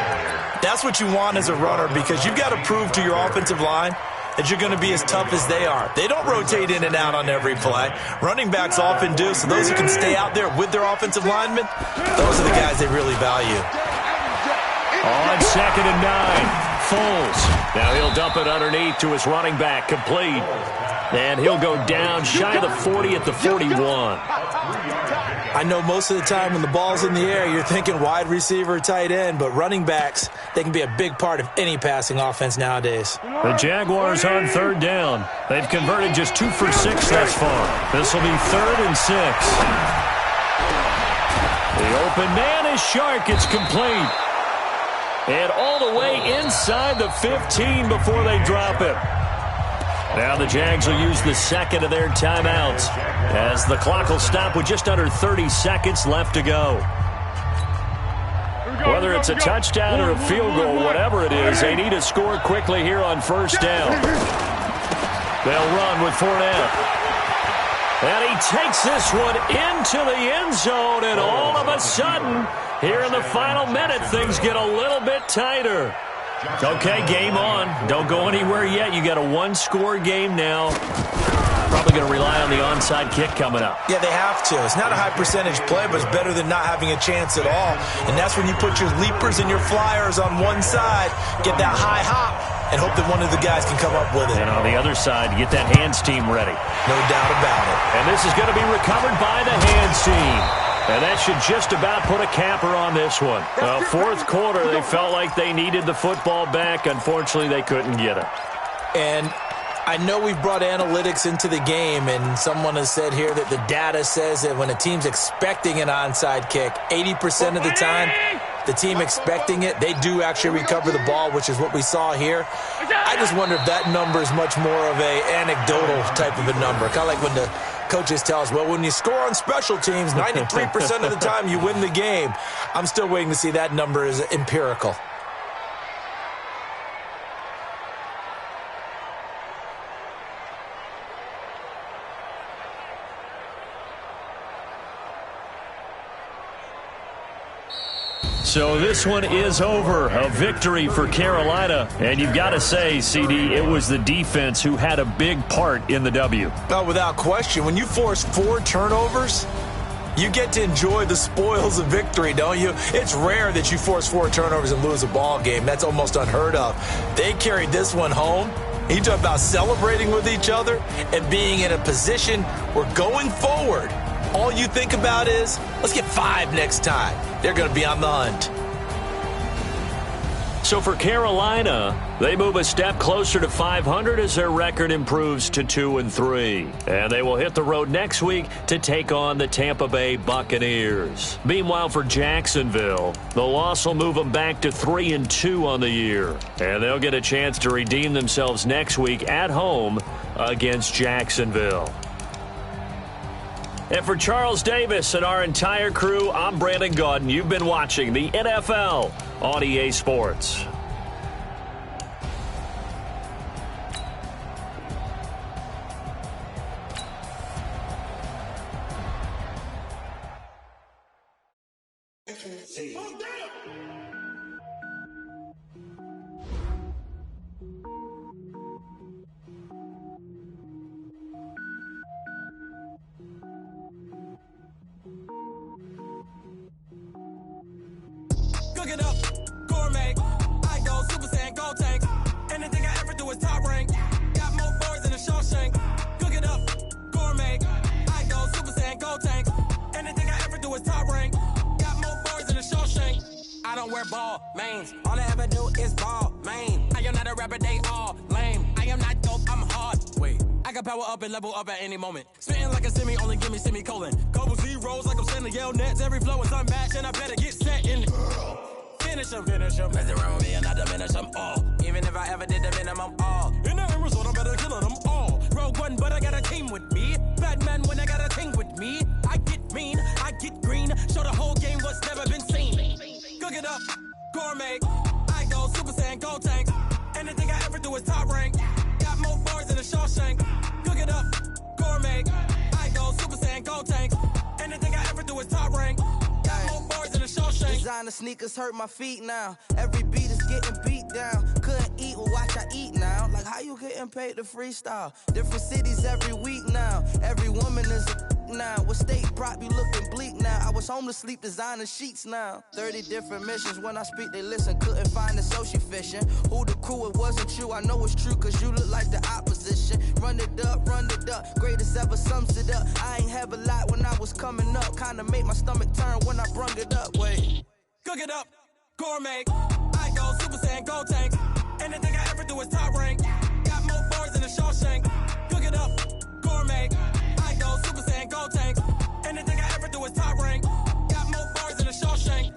That's what you want as a runner because you've got to prove to your offensive line that you're going to be as tough as they are. They don't rotate in and out on every play. Running backs often do, so those who can stay out there with their offensive linemen, those are the guys they really value. On second and 9, Foles. Now he'll dump it underneath to his running back, complete. And he'll go down shy of the 40 at the 41. I know most of the time when the ball's in the air, you're thinking wide receiver, tight end, but running backs, they can be a big part of any passing offense nowadays. The Jaguars on third down. They've converted just 2 for 6 thus far. This will be 3rd and 6. The open man is Shark. It's complete. And all the way inside the 15 before they drop it. Now the Jags will use the second of their timeouts as the clock will stop with just under 30 seconds left to go. Whether it's a touchdown or a field goal, whatever it is, they need to score quickly here on first down. They'll run with Fournette. And he takes this one into the end zone, and all of a sudden, here in the final minute, things get a little bit tighter. Okay, game on. Don't go anywhere yet. You got a one-score game now. Probably going to rely on the onside kick coming up. Yeah, they have to. It's not a high-percentage play, but it's better than not having a chance at all. And that's when you put your leapers and your flyers on one side, get that high hop, and hope that one of the guys can come up with it. And on the other side, get that hands team ready. No doubt about it. And this is going to be recovered by the hands team. And that should just about put a capper on this one. Well, fourth quarter, they felt like they needed the football back. Unfortunately, they couldn't get it. And I know we've brought analytics into the game, and someone has said here that the data says that when a team's expecting an onside kick, 80% of the time, the team expecting it, they do actually recover the ball, which is what we saw here. I just wonder if that number is much more of a anecdotal type of a number, kind of like when the Coaches tell us, well, when you score on special teams, 93% of the time you win the game. I'm still waiting to see that number is empirical. So this one is over. A victory for Carolina. And you've got to say, CD, it was the defense who had a big part in the W. Oh, without question. When you force 4 turnovers, you get to enjoy the spoils of victory, don't you? It's rare that you force 4 turnovers and lose a ball game. That's almost unheard of. They carried this one home. You talk about celebrating with each other and being in a position where going forward, all you think about is, let's get 5 next time. They're going to be on the hunt. So for Carolina, they move a step closer to 500 as their record improves to 2-3. And they will hit the road next week to take on the Tampa Bay Buccaneers. Meanwhile, for Jacksonville, the loss will move them back to 3-2 on the year. And they'll get a chance to redeem themselves next week at home against Jacksonville. And for Charles Davis and our entire crew, I'm Brandon Gaudin. You've been watching the NFL on EA Sports. Cook it up, gourmet. I go Super Saiyan, Gold Tank. Anything I ever do is top rank. Got more boards than a Shawshank. Cook it up, gourmet. I go Super Saiyan, Gold Tank. Anything I ever do is top rank. Got more boards than a Shawshank. I don't wear ball mains. All I ever do is ball main. I am not a rapper, they all lame. I am not dope, I'm hard. Wait, I can power up and level up at any moment. Spitting like a semi, only give me semicolon. Couple zeros like I'm sending yell nets. Every flow is unmatched and I better get set in. Finish them. Mess around with me and I diminish them all. Even if I ever did the minimum all. In the end result, I better kill them all. Rogue One, but I got a team with me. Batman when I got a team with me. I get mean, I get green. Show the whole game what's never been seen. Cook it up, gourmet. I go Super Saiyan, Gold Tank. Anything I ever do is top rank. Got more bars than a Shawshank. Cook it up, gourmet. I go Super Saiyan, Gold Tank. Anything I ever do is top rank. Designer sneakers hurt my feet now. Every beat is getting beat down. Couldn't eat, well watch I eat now. Like how you getting paid to freestyle? Different cities every week now. Every woman is a now. What state brought me looking bleak now? I was homeless, sleep designer sheets now. 30 different missions. When I speak, they listen. Couldn't find the social fishing. Who the crew? It wasn't you. I know it's true, cause you look like the opposition. Run it up. Greatest ever sums it up. I ain't have a lot when I was coming up. Kinda made my stomach turn when I brung it up. Wait. Cook it up, gourmet. I go Super Saiyan, Gold Tank. Anything I ever do is top rank. Got more bars than a Shawshank. Cook it up, gourmet. I go Super Saiyan, Gold Tank. Anything I ever do is top rank. Got more bars than a Shawshank.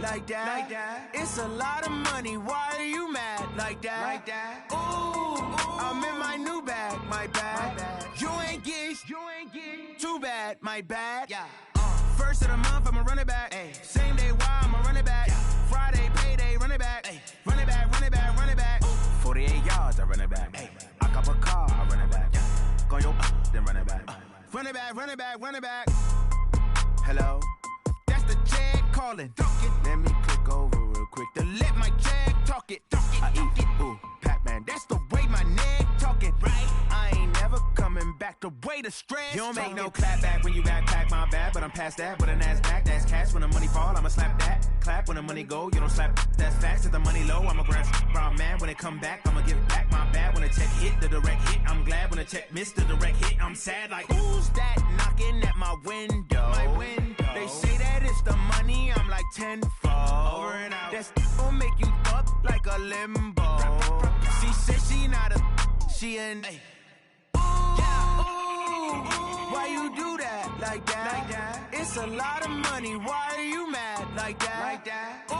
Like that. It's a lot of money. Why are you mad like that? Ooh, I'm in my new bag. My bad. You ain't get too bad. My bad. Yeah. First of the month, I'ma run it back. Ay. Same day, why I'ma run it back. Yeah. Friday, payday, run it back. Ay. Run it back. 48 yards, I run it back. Ay. I cop a car, I run it back. Yeah. Go yo, then run it back. Run it back. Hello. The check calling. Let me click over real quick to let my check talk it. I eat it. Ooh, Pac-Man, that's the way my neck talking. Right. I ain't never coming back the way the stress. You don't make no clap back when you backpack my bad, but I'm past that with a NASDAQ. That's cash when the money fall, I'ma slap that. Clap when the money go, you don't slap. That's facts. If the money low, I'ma grab brown man. When it come back, I'ma give back my bad. When the check hit, the direct hit. I'm glad when the check missed the direct hit. I'm sad like who's that knocking at my window? My window. They say that it's the money, I'm like tenfold. Over and out. That's gon' make you up like a limbo. She said she not a, she an. Yeah, ooh, why you do that like that? It's a lot of money, why are you mad like that? Ooh,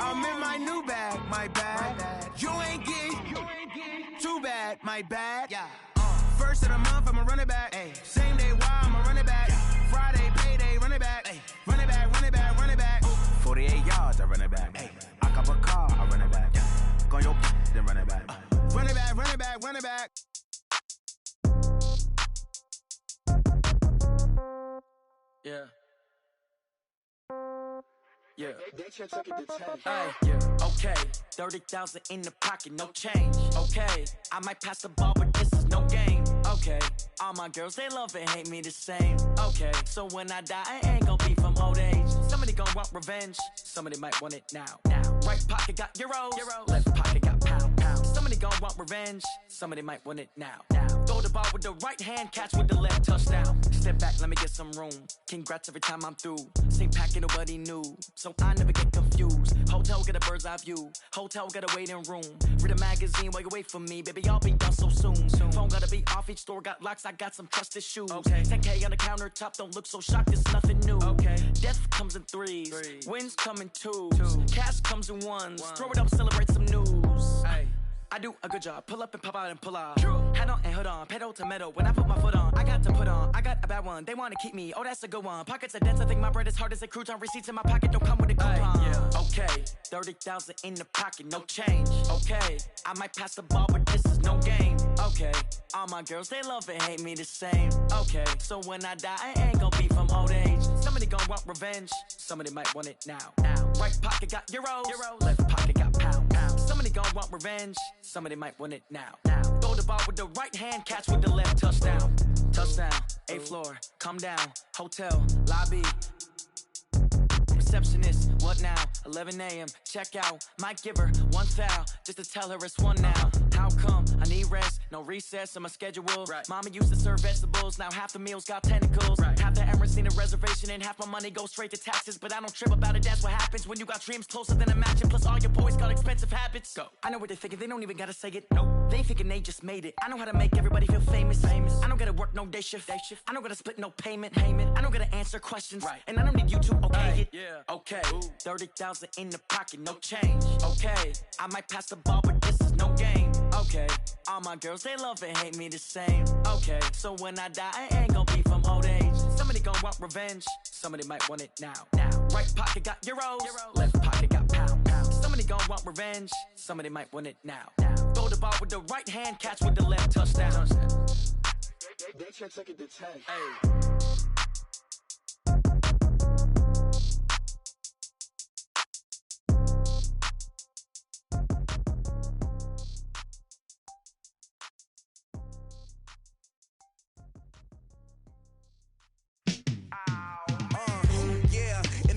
I'm in my new bag, my bad. You ain't get too bad, my bad. Yeah. First of the month, I'ma run it back. Ay. Same day, why I'ma run it back. Friday, payday, run it back. Ay. Run it back, run it back, run it back. 48 yards, I run it back. Ay. I cop a car, I run it back. Go your then run it back. Run it back, run it back, run it back. Yeah. Yeah. Hey, yeah. Okay, 30,000 in the pocket, no change. Okay, I might pass the ball, but this is no game. Okay, all my girls, they love and hate me the same. Okay, so when I die, I ain't gon' be from old age. Somebody gon' want revenge, somebody might want it now. Right pocket got euros, left pocket got pound. Somebody gon' want revenge, somebody might want it now. Throw the ball with the right hand, catch with the left, touchdown. Step back, let me get some room. Congrats every time I'm through. Same packet, nobody knew, so I never get confused. Hotel get a bird's eye view, hotel got a waiting room. Read a magazine while you wait for me, baby, I'll be done so soon. Phone gotta be off, each store got locks, I got some trusted shoes. 10K on the countertop, don't look so shocked, it's nothing new. Death comes in threes, wins come in twos, cash comes in ones. Throw it up, celebrate some news. I do a good job, pull up and pop out and pull out. Head on and hood on, pedal to metal. When I put my foot on, I got to put on. I got a bad one, they wanna keep me, oh that's a good one. Pockets are dense, I think my bread is hard as a crouton. Receipts in my pocket don't come with a coupon. Okay, 30,000 in the pocket, no change. Okay, I might pass the ball, but this is no game. Okay, all my girls, they love and hate me the same. Okay, so when I die, I ain't gon' be from old age. Somebody gon' want revenge, somebody might want it now. Right pocket got euros, left pocket got pound. Somebody gon' want revenge, somebody might want it now. Throw the ball with the right hand, catch with the left, touchdown. Touchdown, 8th floor, come down, hotel, lobby. Receptionist, what now? 11 a.m. check out. Might give her one foul just to tell her it's one now. How come? I need rest, no recess on my schedule. Mama used to serve vegetables, now half the meals got tentacles. Half the Emirates need a reservation and half my money goes straight to taxes. But I don't trip about it, that's what happens when you got dreams closer than a match. Plus all your boys got expensive habits. Go. I know what they're thinking, they don't even gotta say it. Nope. They thinking they just made it. I know how to make everybody feel famous. I don't gotta work no day shift. I don't gotta split no payment. I don't gotta answer questions. And I don't need you to okay it. Okay, 30,000 in the pocket, no change. Okay, I might pass the ball, but this is no game. Okay, all my girls, they love and hate me the same. Okay, so when I die, I ain't gon' be from old age. Somebody gon' want revenge, somebody might want it now. Right pocket got euros, left pocket got pound. Somebody gon' want revenge, somebody might want it now. Throw the ball with the right hand, catch with the left, touchdown. They can't take it to 10.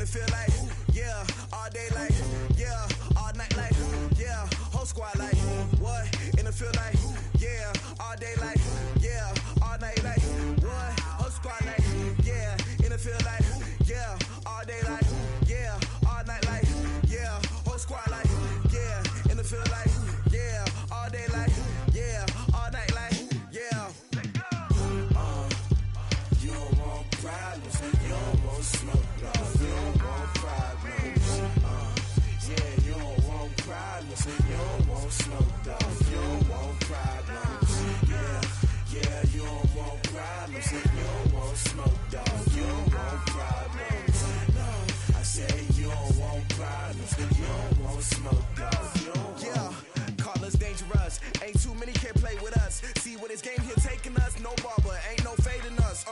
Feel like, yeah, all day like, yeah, all night like, yeah, whole squad like, what? In the feel like, yeah, all day like, yeah, all night like, what? Whole squad like, yeah, in the feel like, yeah, all day like, yeah, all night like, yeah, whole squad like, yeah, in the feel like, yeah, all day like, yeah, all night like, yeah. You don't want problems, you don't want smoke, you don't want problems. Yeah, you don't want problems, you don't want smoke, dog. You don't want problems. Yeah, you don't want problems, you don't want smoke, dog. You don't want problems. No, I say you don't want problems, you don't want smoke, dog. You don't want. Call us dangerous. Ain't too many can play with us. See what this game here taking us. No barber, ain't no fading us.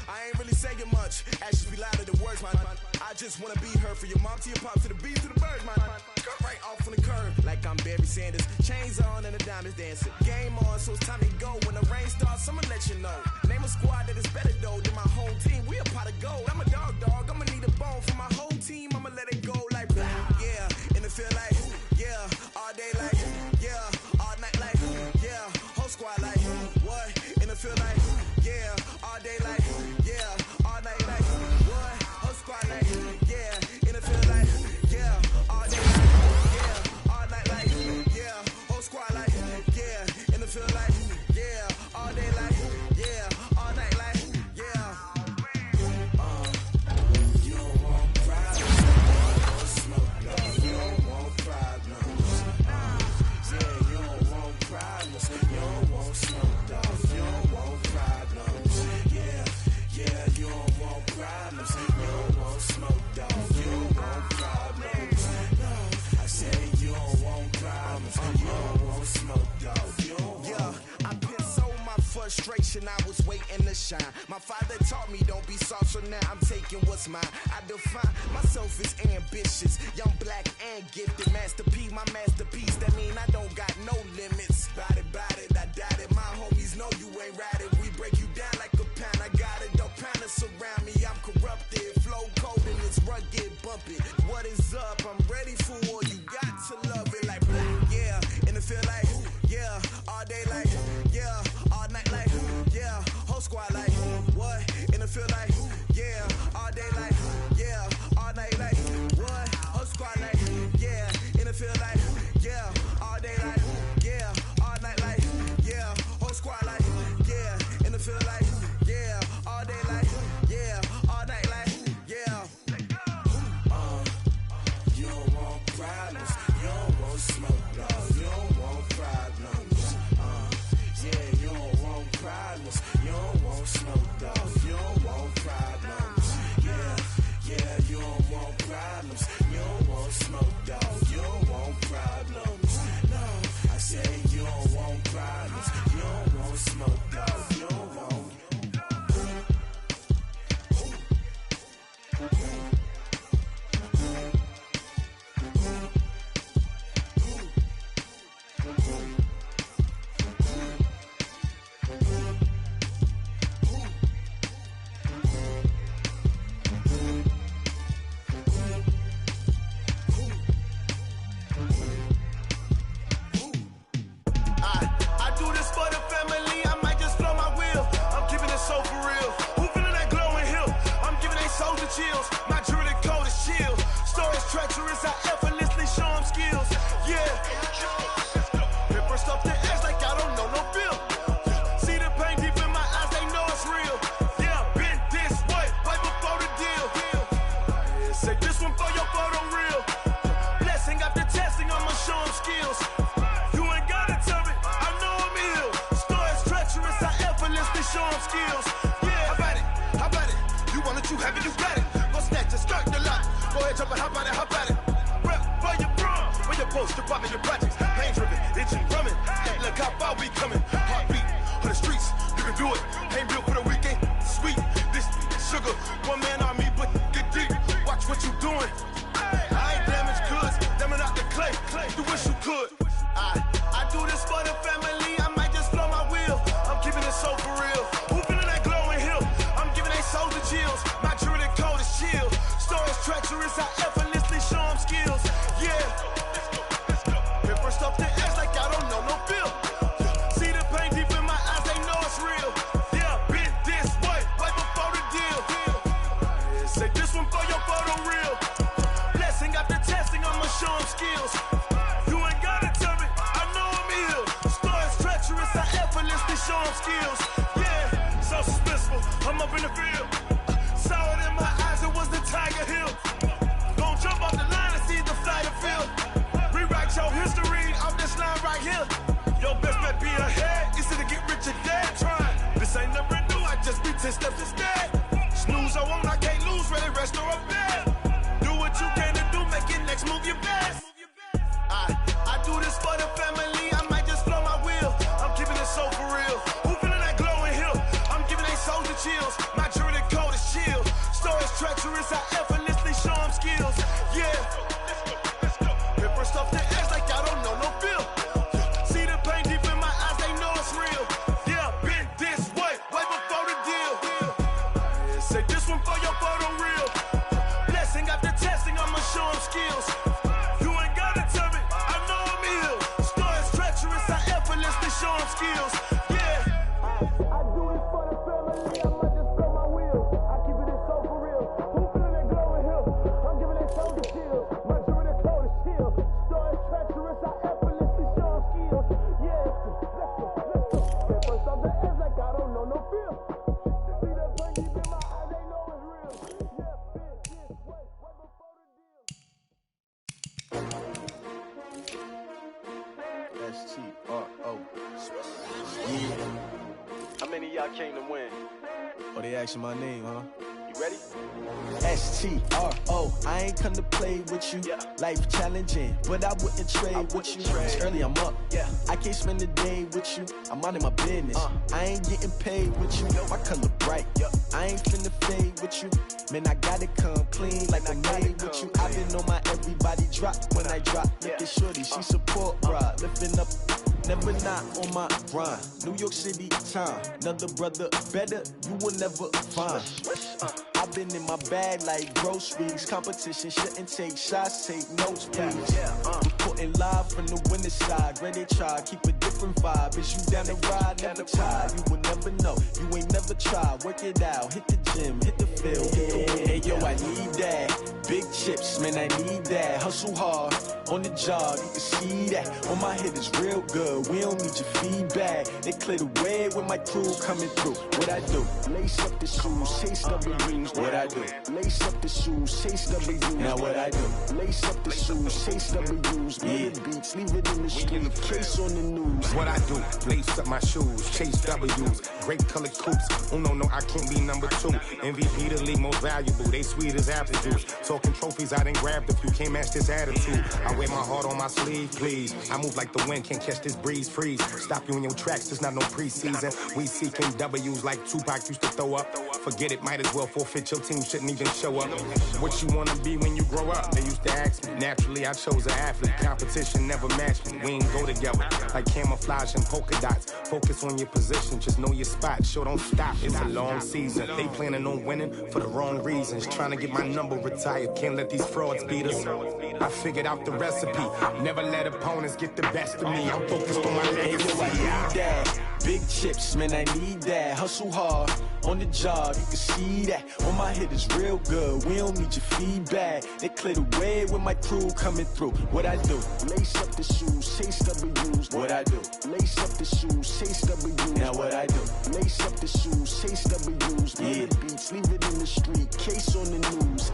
I ain't really saying much. Actions be louder than words, man. I just wanna be heard for your mom to your pop to the beat to the birds, man. Cut right off on the curb like I'm Barry Sanders. Chains on and the diamonds dancing. Game on, so it's time to go. When the rain starts, I'ma let you know. Name a squad that is better though than my home team. We a pot of gold. I'm a dog. I'ma need a bone for my whole team. I'ma let it go like blah. Yeah, and it feel like yeah, all day like yeah, all night like yeah, whole squad like what? And it feel like yeah, all day like yeah, all night like what? Whole squad like yeah, and it feel like yeah, all day like yeah, all night. celebration, I was waiting to shine. My father taught me don't be soft, so now I'm taking what's mine. I define myself as ambitious, young, black, and gifted. Master P, my masterpiece, that mean I don't got no limits. Bout it, I doubt it. My homies know you ain't ratted. We break you down like a pound. I got it, don't pound to surround me. I'm corrupted, flow cold and it's rugged, bumping. What is up? I'm ready for war. You got to love it like, yeah. And it feel like, yeah. All day like, yeah. All night like, yeah. Whole squad like, what? And it feel like, yeah. All day like, yeah. All night like, what? Whole squad like, yeah. And it feel like, yeah. All day like, yeah. All night like, yeah. Whole squad like, yeah. And it feel like, yeah. All day like, yeah. All night like, yeah. You don't want problems. You don't want smoke, dog. You don't want problems. Yeah, you don't want problems. You don't want smoke, dog. You don't want problems. Yeah, you don't want problems. You don't want smoke, dog. You don't want problems. No, I say you don't want problems. You don't want smoke, dog. You don't want. I do this for the family, I might just blow my wheel. I'm keeping it so for real. Who feeling that glowing hill? I'm giving they souls the chills. My jewelry code is chill. Stories treacherous, I effortlessly show them skills. Yeah. Paper stuff the edge like I don't know no feel. See the pain deep in my eyes, they know it's real. Yeah, been this way before the deal. Say this one for your photo real. Blessing after testing, I'ma show them skills. You ain't gotta tell me, I know I'm ill. Stories treacherous, I effortlessly show them skills. Yeah, how about it? You want it, you have it, you got it. Go snatch it, start the lot. Go ahead, jump it, how about it? Rep where you from, where you post, your partner, your projects. Pain driven, itching, drumming. Hey, look how far we coming. Heartbeat on the streets, you can do it. Ain't built for the weekend, sweet. This sugar, one man army, but get deep. Watch what you doing. I ain't damaged goods, damn out the clay. You wish you could. I do this for the family, I might just blow my wheel. I'm keeping it so for real. Who feeling that glowing hill? I'm giving they souls the chills. My jewelry code is chill. Stories treacherous, I effortlessly show them skills. Yeah. Paper stuff the edge like I don't know no feel. See the pain deep in my eyes, they know it's real. Yeah, been this way before the deal. Say this one for your photo real. Blessing after testing, I'ma show them skills. You ain't gotta tell me, I know I'm ill. Stories treacherous, I effortlessly show them skills. Yeah, so suspenseful, I'm up in the field. Saw it in my eyes, it was the Tiger Hill. Gon' jump off the line and see the flight of field. Rewrite your history off this line right here. Your best bet be ahead, easy to get rich or dead. Trying, this ain't never new, I just be 10 steps instead. Snooze I won't, I can't lose, ready, rest or a bed. Do what you can to do, make it next move your best. I do this for the family, I might just blow my wheel. I'm keeping it so for real. Who feeling that glowing hill? I'm giving they souls the chills. My jewelry code is chill. Stories treacherous, I effortlessly show them skills. Yeah. Paper stuff the edge like I don't know no feel. See the pain deep in my eyes, they know it's real. Yeah, been this way before the deal. Say this one for your photo real. Blessing after testing, I'ma show them skills. You ain't gotta tell me, I know I'm ill. Stories treacherous, I effortlessly show them skills. Yeah. I do this for the family, I might just blow my wheel. I keep it so for real. Who feeling that glowing hill? I'm giving they soul the chill. My jewelry code is chill. Stories treacherous, I effortlessly show them skills. Yeah, let's go. Paper stuff the edge like I don't know no feel. See that pain deep in my eyes, they know it's real. Yeah, been this way before the deal. STRO. How many of y'all came to win? Oh, they asking my name, huh? You STRO, I ain't come to play with you. Life challenging, but I wouldn't trade with you. It's early, I'm up. I can't spend the day with you. I'm out of my business. I ain't getting paid with you. My color bright. I ain't finna fade with you. Man, I gotta come clean like I'm made with you. I've been on my everybody drop when I drop. Look at shorty, she support ride. Lifting up, never not on my grind. New York City time, another brother better, you will never find. I've been in my bag like groceries. Competition shouldn't take shots, take notes, please. Reporting live from the winning side. Ready to try, keep a different vibe. Is you down the ride, never tired. You will never know, you ain't never tried. Work it out, hit the gym, hit the field. Hey yo, I need that. Big chips, man, I need that. Hustle hard, on the job, you can see that. On my head is real good, we don't need your feedback. They clear the way with my crew coming through. What I do? Lace up the shoes, chase W's. What I do? Lace up the shoes, chase W's. Now what I do? Lace up the shoes, chase W's. Yeah, beats, leave it in the street, case on the news. What I do? Lace up my shoes, chase W's. Great colored coops. Oh no, I can't be number 2. MVP the league most valuable. They sweet as apple juice. Talking trophies, I didn't grab the few. Can't match this attitude. I wear my heart on my sleeve, please. I move like the wind, can't catch this breeze, freeze. Stop you in your tracks, there's not no preseason. We seeking W's like Tupac used to throw up. Forget it, might as well forfeit. Your team shouldn't even show up. What you wanna be when you grow up? They used to ask me. Naturally, I chose an athlete. Competition never matched me. We ain't go together like camouflage and polka dots. Focus on your position, just know your spot. Show don't stop, it's a long season. They planning on winning for the wrong reasons. Trying to get my number retired. Can't let these frauds beat us. I figured out the recipe. Never let opponents get the best of me. I'm focused on my legacy. I need that. Big chips, man, I need that. Hustle hard, on the job, you can see that. On my head is real good, we don't need your feedback. They clear the way with my crew coming through. What I do? Lace up the shoes, chase W's. What I do? Lace up the shoes, chase W's. Now what I do? Lace up the shoes, chase W's. Yeah, beats, leave it in the street, case on the news.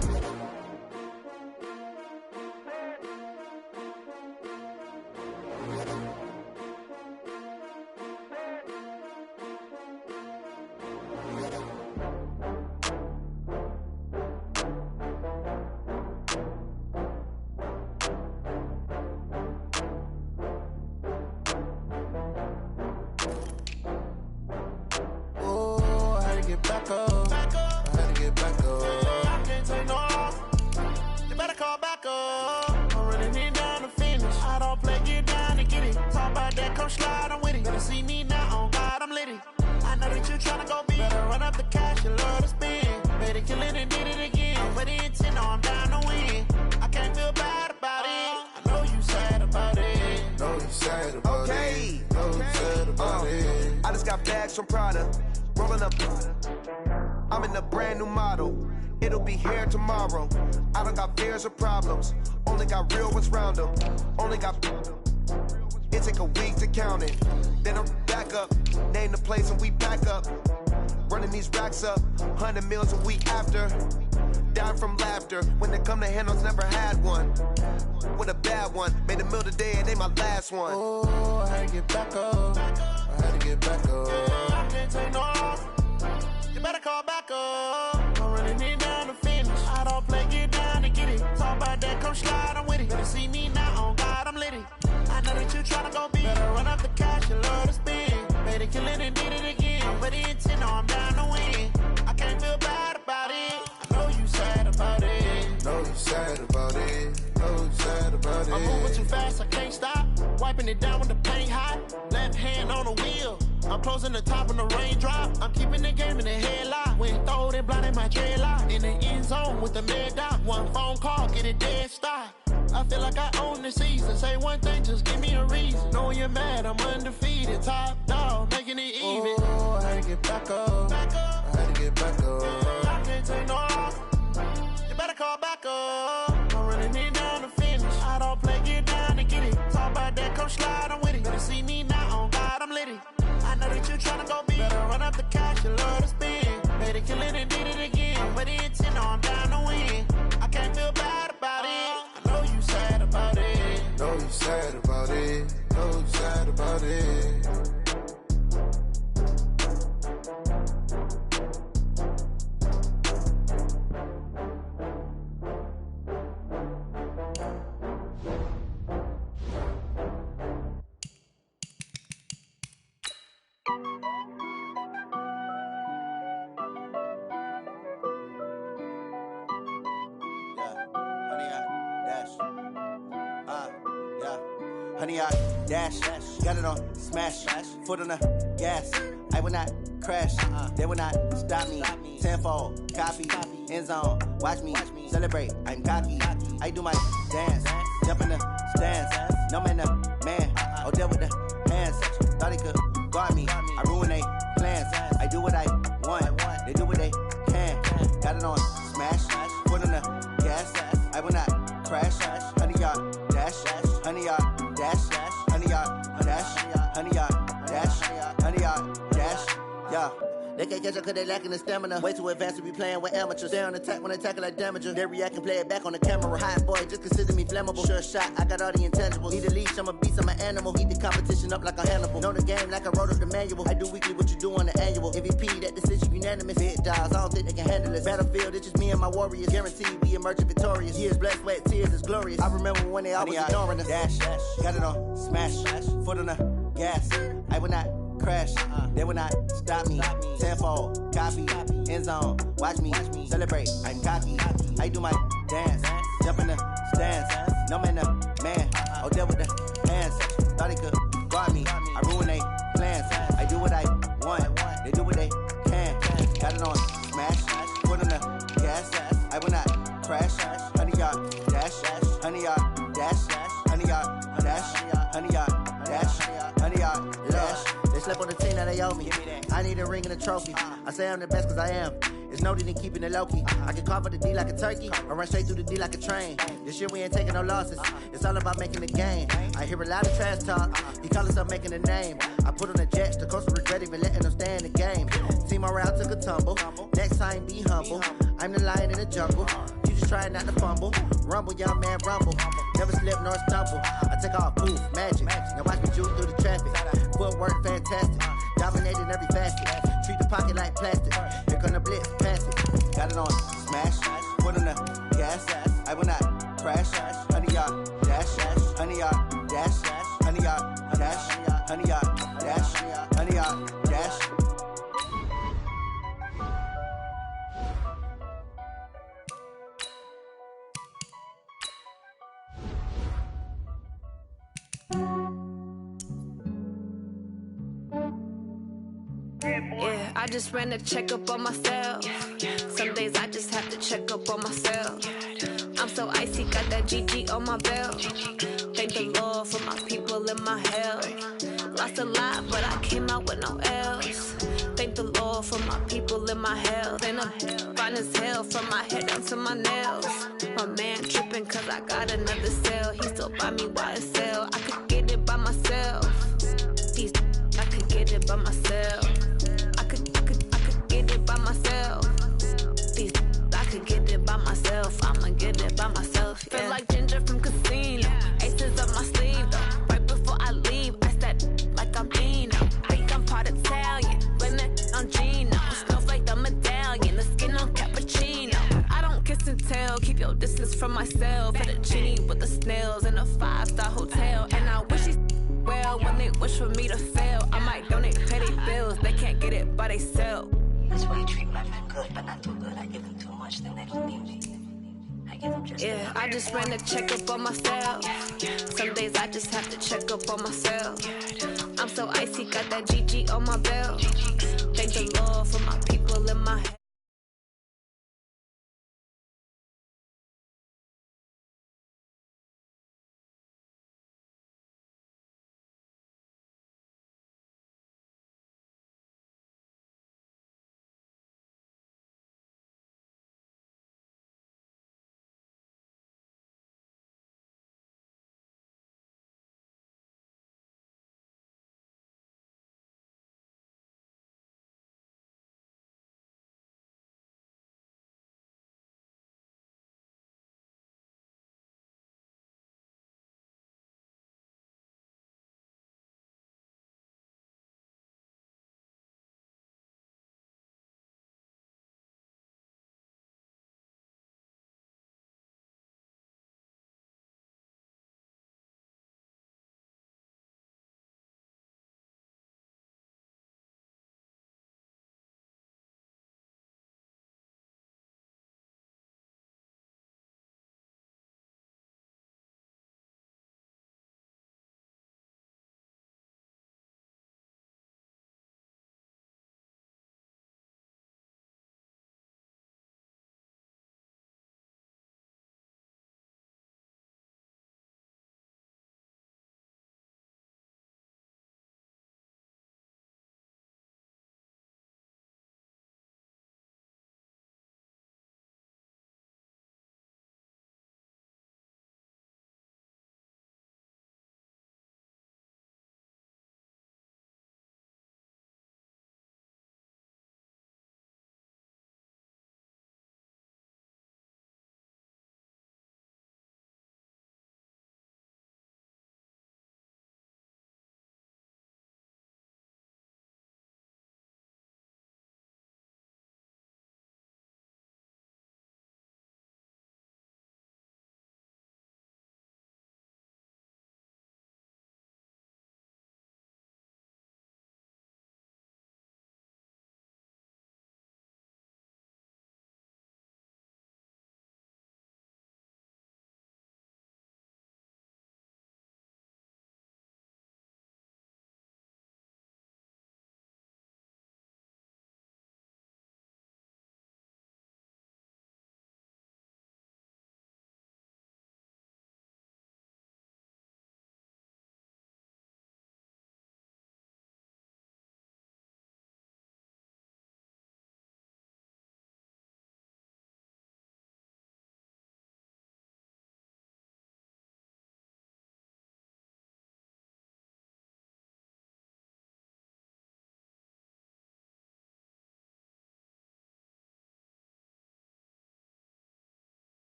From Prada, rolling up. I'm in a brand new model. It'll be here tomorrow. I don't got fears or problems. Only got real ones round them. Only got. It take a week to count it. Then I'm back up. Name the place and we back up. Running these racks up. 100 meals a week after. Down from laughter. When it come to handles, never had one. With a bad one. Made a meal today and ain't my last one. Oh, I had to get back up. I had to get back up. I can't take no off. You better call back up. I'm running it down to finish. I don't play, get down to get it. Talk about that, come slide, I'm with it. Better see me now, on God, I'm litty. I know that you tryna go big. Better run up the cash, you love to spend. Better kill it and did it again. I'm with the intent, no, I'm down to win. I can't feel bad about it. I know you sad about it. Know you sad about it. Know you sad about it. I'm moving too fast, I can't stop. Wiping it down when the paint hot. Left hand on the wheel. I'm closing the top when the raindrop. I'm keeping the game in the headlock. When throwed it, blinded my dreadlock. In the end zone with the mad dot. One phone call, get it dead stop. I feel like I own the season. Say one thing, just give me a reason. Knowing you're mad, I'm undefeated. Top dog, making it even. Oh, I had to get back up. I had to get back up. I can't take no off. You better call back up. I'm running it down to finish. I don't play, get down to get it. Talk about that, come slide, I'm with it. Better see me now, on God, I'm litty. I know that you tryna go big. Better run up the cash, you love to spend. Better kill it and did it again. I'm with the intent, no, I'm down to win. I can't feel bad about it. I know you sad about it. Know you sad about it. Know you sad about it. honey, I dash. Got it on smash, foot on the gas. I will not crash, they will not stop me. Tenfold, copy, end zone, watch me celebrate. I'm cocky, I do my dance, jump in the stands. No man, the man, oh, deal with the hands. Thought he could guard me, I ruin they plans. I do what I want, they do what they can. Got it on smash, foot on the gas. I will not crash, honey, yard dash, honey, yard dash, honey, yard dash, honey, yard dash, honey, yard dash, yeah. They can't catch up cause they lacking the stamina. Way too advanced to be playing with amateurs. Stay on attack when they tackle like damager. They react and play it back on the camera. Hot boy, just consider me flammable. Sure shot, I got all the intangibles. Need a leash, I'm a beast, I'm an animal. Heat the competition up like a Hannibal. Know the game like I wrote up the manual. I do weekly what you do on the annual. MVP, that decision unanimous. Big dogs, I don't think they can handle it. Battlefield, it's just me and my warriors. Guaranteed we emerging victorious. Years, blood, sweat, tears, it's glorious. I remember when they always ignoring us. Dash, got it on smash, foot on the gas. I will not crash, they will not stop me. Tenfold, copy, end zone, watch me celebrate. I'm cocky, I do my dance, jump in the stands. No man, the man, oh, deal with the hands. Thought he could guard me, I ruin they plans. I do what I want, they do what they can. Got it on smash, foot on the gas. I will not crash, honey, yard dash, honey, yard dash, honey, yard dash, honey, yard dash, honey, yard dash. They slept on the team that they owe me. I need a ring and a trophy. I say I'm the best cause I am. It's no need in keeping it low-key. I can carve up the D like a turkey or run straight through the D like a train. This year we ain't taking no losses. It's all about making the game. I hear a lot of trash talk. He call himself making a name. I put on the Jets. The coach will regret even letting them stay in the game. Team morale took a tumble. Next time be humble. I'm the lion in the jungle. You just try not to fumble. Rumble, young man, rumble. Never slip nor stumble. I take off, poof, magic. Now watch me juke through the traffic. Footwork fantastic. Dominating every facet. Treat the pocket like plastic. Here come the blitz, pass it. Got it on smash, foot on the gas. I will not crash. Honey, yard dash, honey, yard dash, honey, yard dash, honey, yard dash, honey, yard dash. Yeah, I just ran a checkup on myself. Some days I just have to check up on myself. I'm so icy, got that GG on my belt. Thank the Lord for my people in my health. Lost a lot, but I came out with no L's. Thank the Lord for my people in my health. And I'm fine as hell from my head down to my nails. My man tripping cause I got another cell. He still buy me YSL. I could get it by myself. I could get it by myself. I could get it by myself. I could get it by myself. I'ma get it by myself. Yeah. Feel like Ginger from Casino. Aces up my sleeve though. Right before I leave, I step like I'm Dino. Think I'm part Italian. Blame that on Gino. Smells like the medallion. The skin on cappuccino. I don't kiss and tell. Keep your distance from myself. Fettuccine with the snails in a 5-star hotel. And I wish he's well when they wish for me to fail. I might donate petty bills. They can't get it by they sell. That's why you treat women good, but not too good. I give them too much, then they don't need me. I give them just yeah, I just ran a checkup on myself. Some days I just have to check up on myself. I'm so icy, got that GG on my belt. Thank the Lord for my people in my head.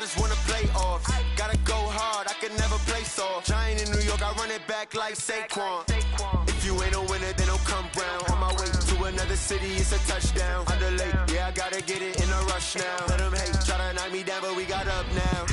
just wanna play off. Gotta go hard, I can never play soft. Giant in New York, I run it back like Saquon. If you ain't a winner, then don't come round. On my way to another city, it's a touchdown. Underlay, yeah, I gotta get it in a rush now. Let them hate, try to knock me down, but we got up now.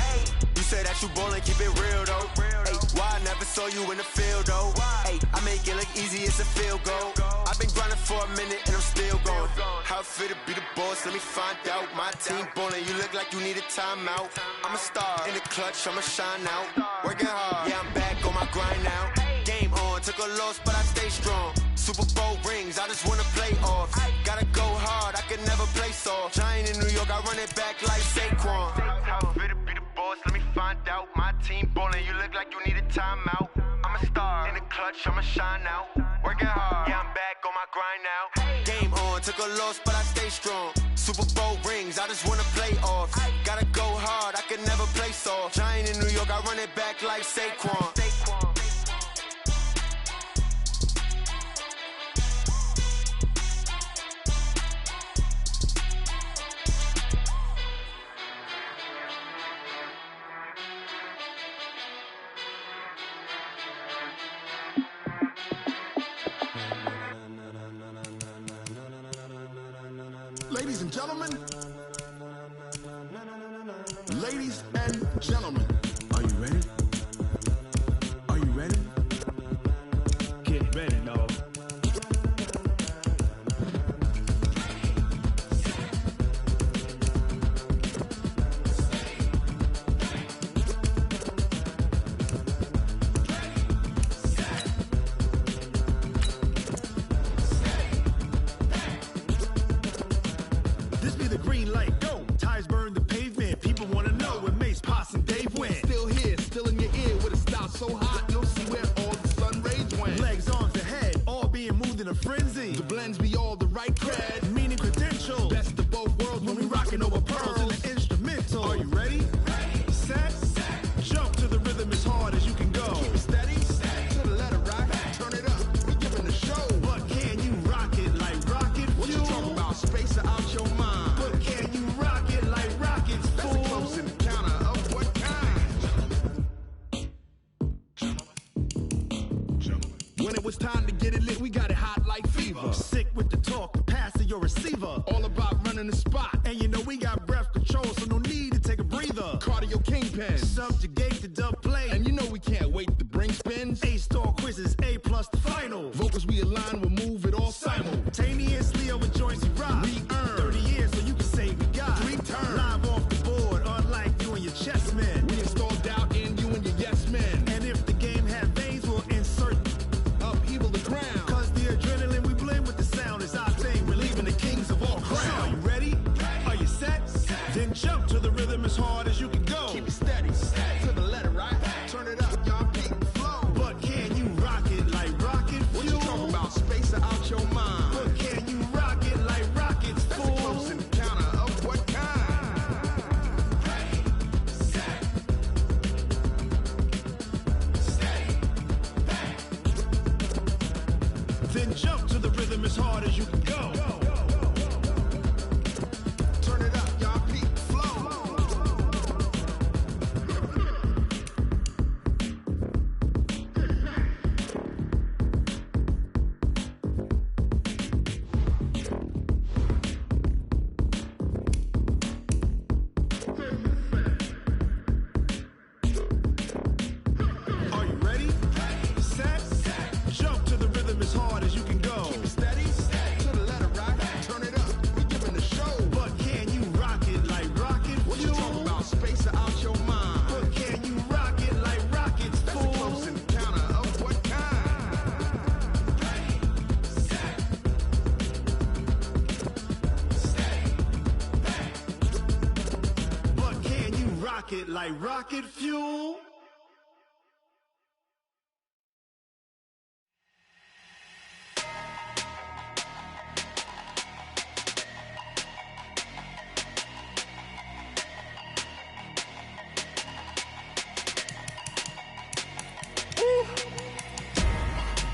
You say that you ballin', keep it real though. Ay, why I never saw you in the field though? Ay, I make it look easy, it's a field goal. I've been grinding for a minute and I'm still going. How it feel to be the boss, let me find out. My team ballin', you look like you need a timeout. I'm a star in the clutch, I'ma shine out. Working hard, yeah, I'm back on my grind now. Game on, took a loss, but I stay strong. Super Bowl rings, I just wanna play off. Gotta go hard, I can never play soft. Giant in New York, I run it back like Saquon. How it feel to be the boss, let me find out. My team ballin', you look like you need a timeout. I'm a star in the clutch, I'ma shine out. Working hard, yeah, I'm back on my grind now. Game on, took a loss, but I stay strong. Super Bowl rings, I just wanna play off. Gotta go hard, I can never play soft. Giant in New York, I run it back like Saquon. Ladies and gentlemen, ladies and gentlemen, are you ready? Are you ready? Get ready, dog. This be the green light, go. Tires burn the pavement. People wanna know where Mace, Potts, and Dave went. Still here, still in your ear with a style so hot, you'll see where all the sun rays went. Legs, arms, and head, all being moved in a frenzy. The blends be all the right cred, meaning credentials. Best of both worlds when we rockin' over pearls in the instrumental. Are you ready? Set, jump to the rhythm as hard as you can go. Keep it steady, to the letter rock, turn it up, we giving the show. But can you rock it like rocket fuel? What you talking about, space out your mind? But can you rock it like rockets, fool? That's a close encounter of what kind? When it was time to get it lit, we got it hot like fever. Sick with the talk, the pass to your receiver. All about running the spot. And you know we got breath control, so no need to take a breather. Cardio kingpin, subjugate the dub play. And you know we can't wait to bring spins. A-star quizzes, A+ the final. Vocals we align, we'll move it all simultaneously over joints we rock. We earn 30 years, so you can say we got 3 turns. Live off the board, unlike you and your chess men. We install doubt in you and your yes men. And if the game had veins, we'll insert upheaval the ground. Cause the adrenaline we blend with the sound is our thing. We're leaving the kings of all crowns. So are you ready? Are you set? Then jump to the rhythm as hard as you can go. Keep it steady, to the letter right. Turn it up, y'all peak the flow. But can you rock it like rocket fuel? What you talking about, space out your mind? But can you rock it like rockets, fool? That's a close encounter of what kind? Then jump to the rhythm as hard as you can go. Turn it up, y'all peak the flow. Are you ready? Set, jump to the rhythm as hard as you can go. Keep it steady, to the letter right. Turn it up, we giving the show. But can you rock it like rocket fuel? What you talking about, space out your mind? But can you rock it like rockets, fool? That's a close encounter of what kind? But can you rock it like rocket fuel?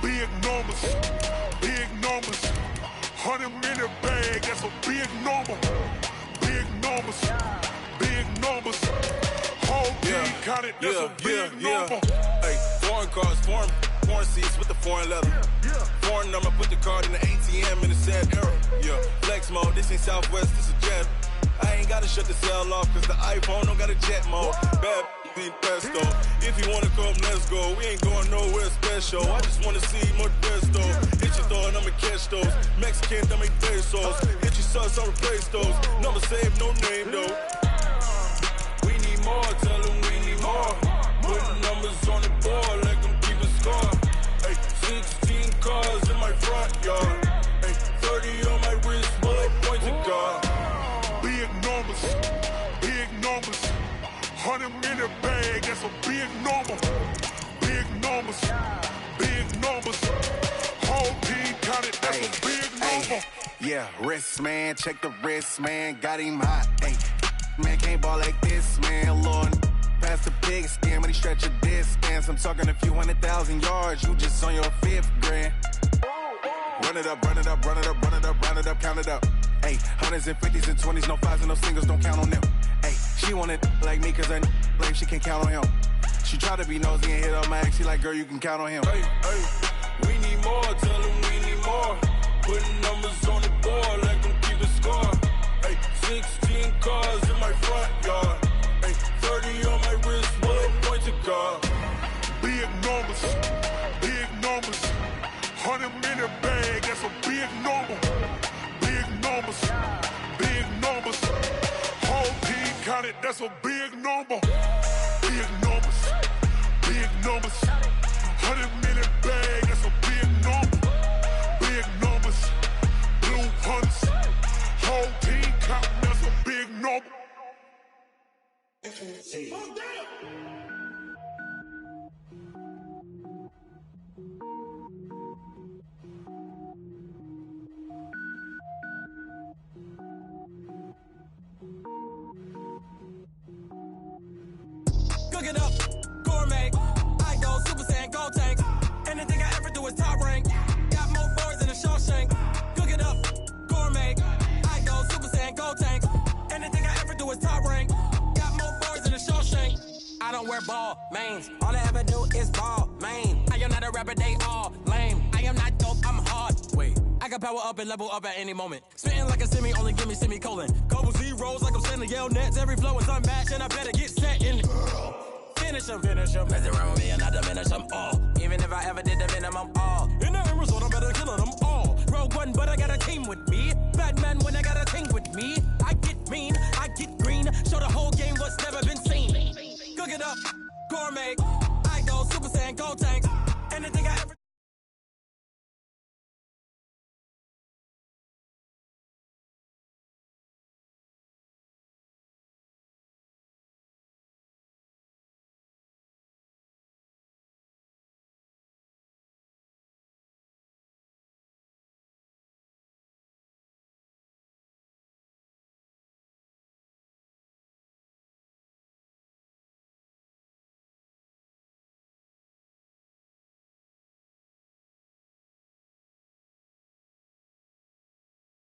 Big numbers, big numbers. 100-minute bag, that's a big number. Big numbers, big numbers. counted, that's a big number. Hey, foreign cars, foreign seats with the foreign leather. Foreign number, put the card in the ATM in the sad era. Yeah, flex mode, this ain't Southwest, this is Jet. I ain't gotta shut the cell off, cause the iPhone don't got a jet mode. Bad be pesto. If you wanna come, let's go. We ain't going nowhere special. I just wanna see more Modesto. Hit your door and I'ma catch those. Mexican, dame pesos. Hit your sus, I'll replace those. Number saved, no name though. We need more, tell them we need more. Putting numbers on the board, let them keep a score. Hey, 16 cars in my front yard. Hey, 30 on my wrist, bullet point to God. Big numbers, big numbers. 100 in the bag, that's a big number. Big numbers, big numbers. Whole team counted, that's a big number. Yeah, wrist man, check the wrist man, got him hot. Hey, man can't ball like this, man. Lord, past the big scam, when he stretch a distance. I'm talking a few 100,000 yards, you just on your 5th grand. Run it up, run it up, run it up, run it up, run it up, count it up. Hey, 100s and 50s and 20s, no 5s and no singles, don't count on them. Hey, she wanted like me cause I like she can count on him. She tried to be nosy and hit up my ex, she like, girl, you can count on him. Hey, we need more, tell them we need more. Putting numbers on the board, let them keep a score. Hey, 16 cars in my front yard. Hey, 30 on my wrist, bullet point to God. Big numbers, big numbers. 100 in the bag, that's a big number. Big numbers, big numbers. Whole team counted, that's a big number. Big numbers, big numbers. 100 in the bag, that's a big number. Big numbers, blue hunts. Whole team counting, that's a big number. Cook it up, gourmet. I go Super Saiyan, Gold Tank. Anything I ever do is top rank. Got more boys than a Shawshank. Cook it up, gourmet. I go Super Saiyan, Gold Tank. Anything I ever do is top rank. Got more boys than a Shawshank. I don't wear ball mains. All I ever do is ball main. I am not a rapper, they all lame. I am not dope, I'm hard. Wait, I can power up and level up at any moment. Spitting like a semi, only give me semicolon. Couple zeros like I'm sending yell nets. Every flow is unmatched and I better get set in. Finish them. Mess around with me and I diminish them all. Even if I ever did the minimum all. In the end result, I'm better killing them all. Rogue One, but I got a team with me. Batman when I got a team with me. I get mean, I get green. Show the whole game what's never been seen. Cook it up, gourmet.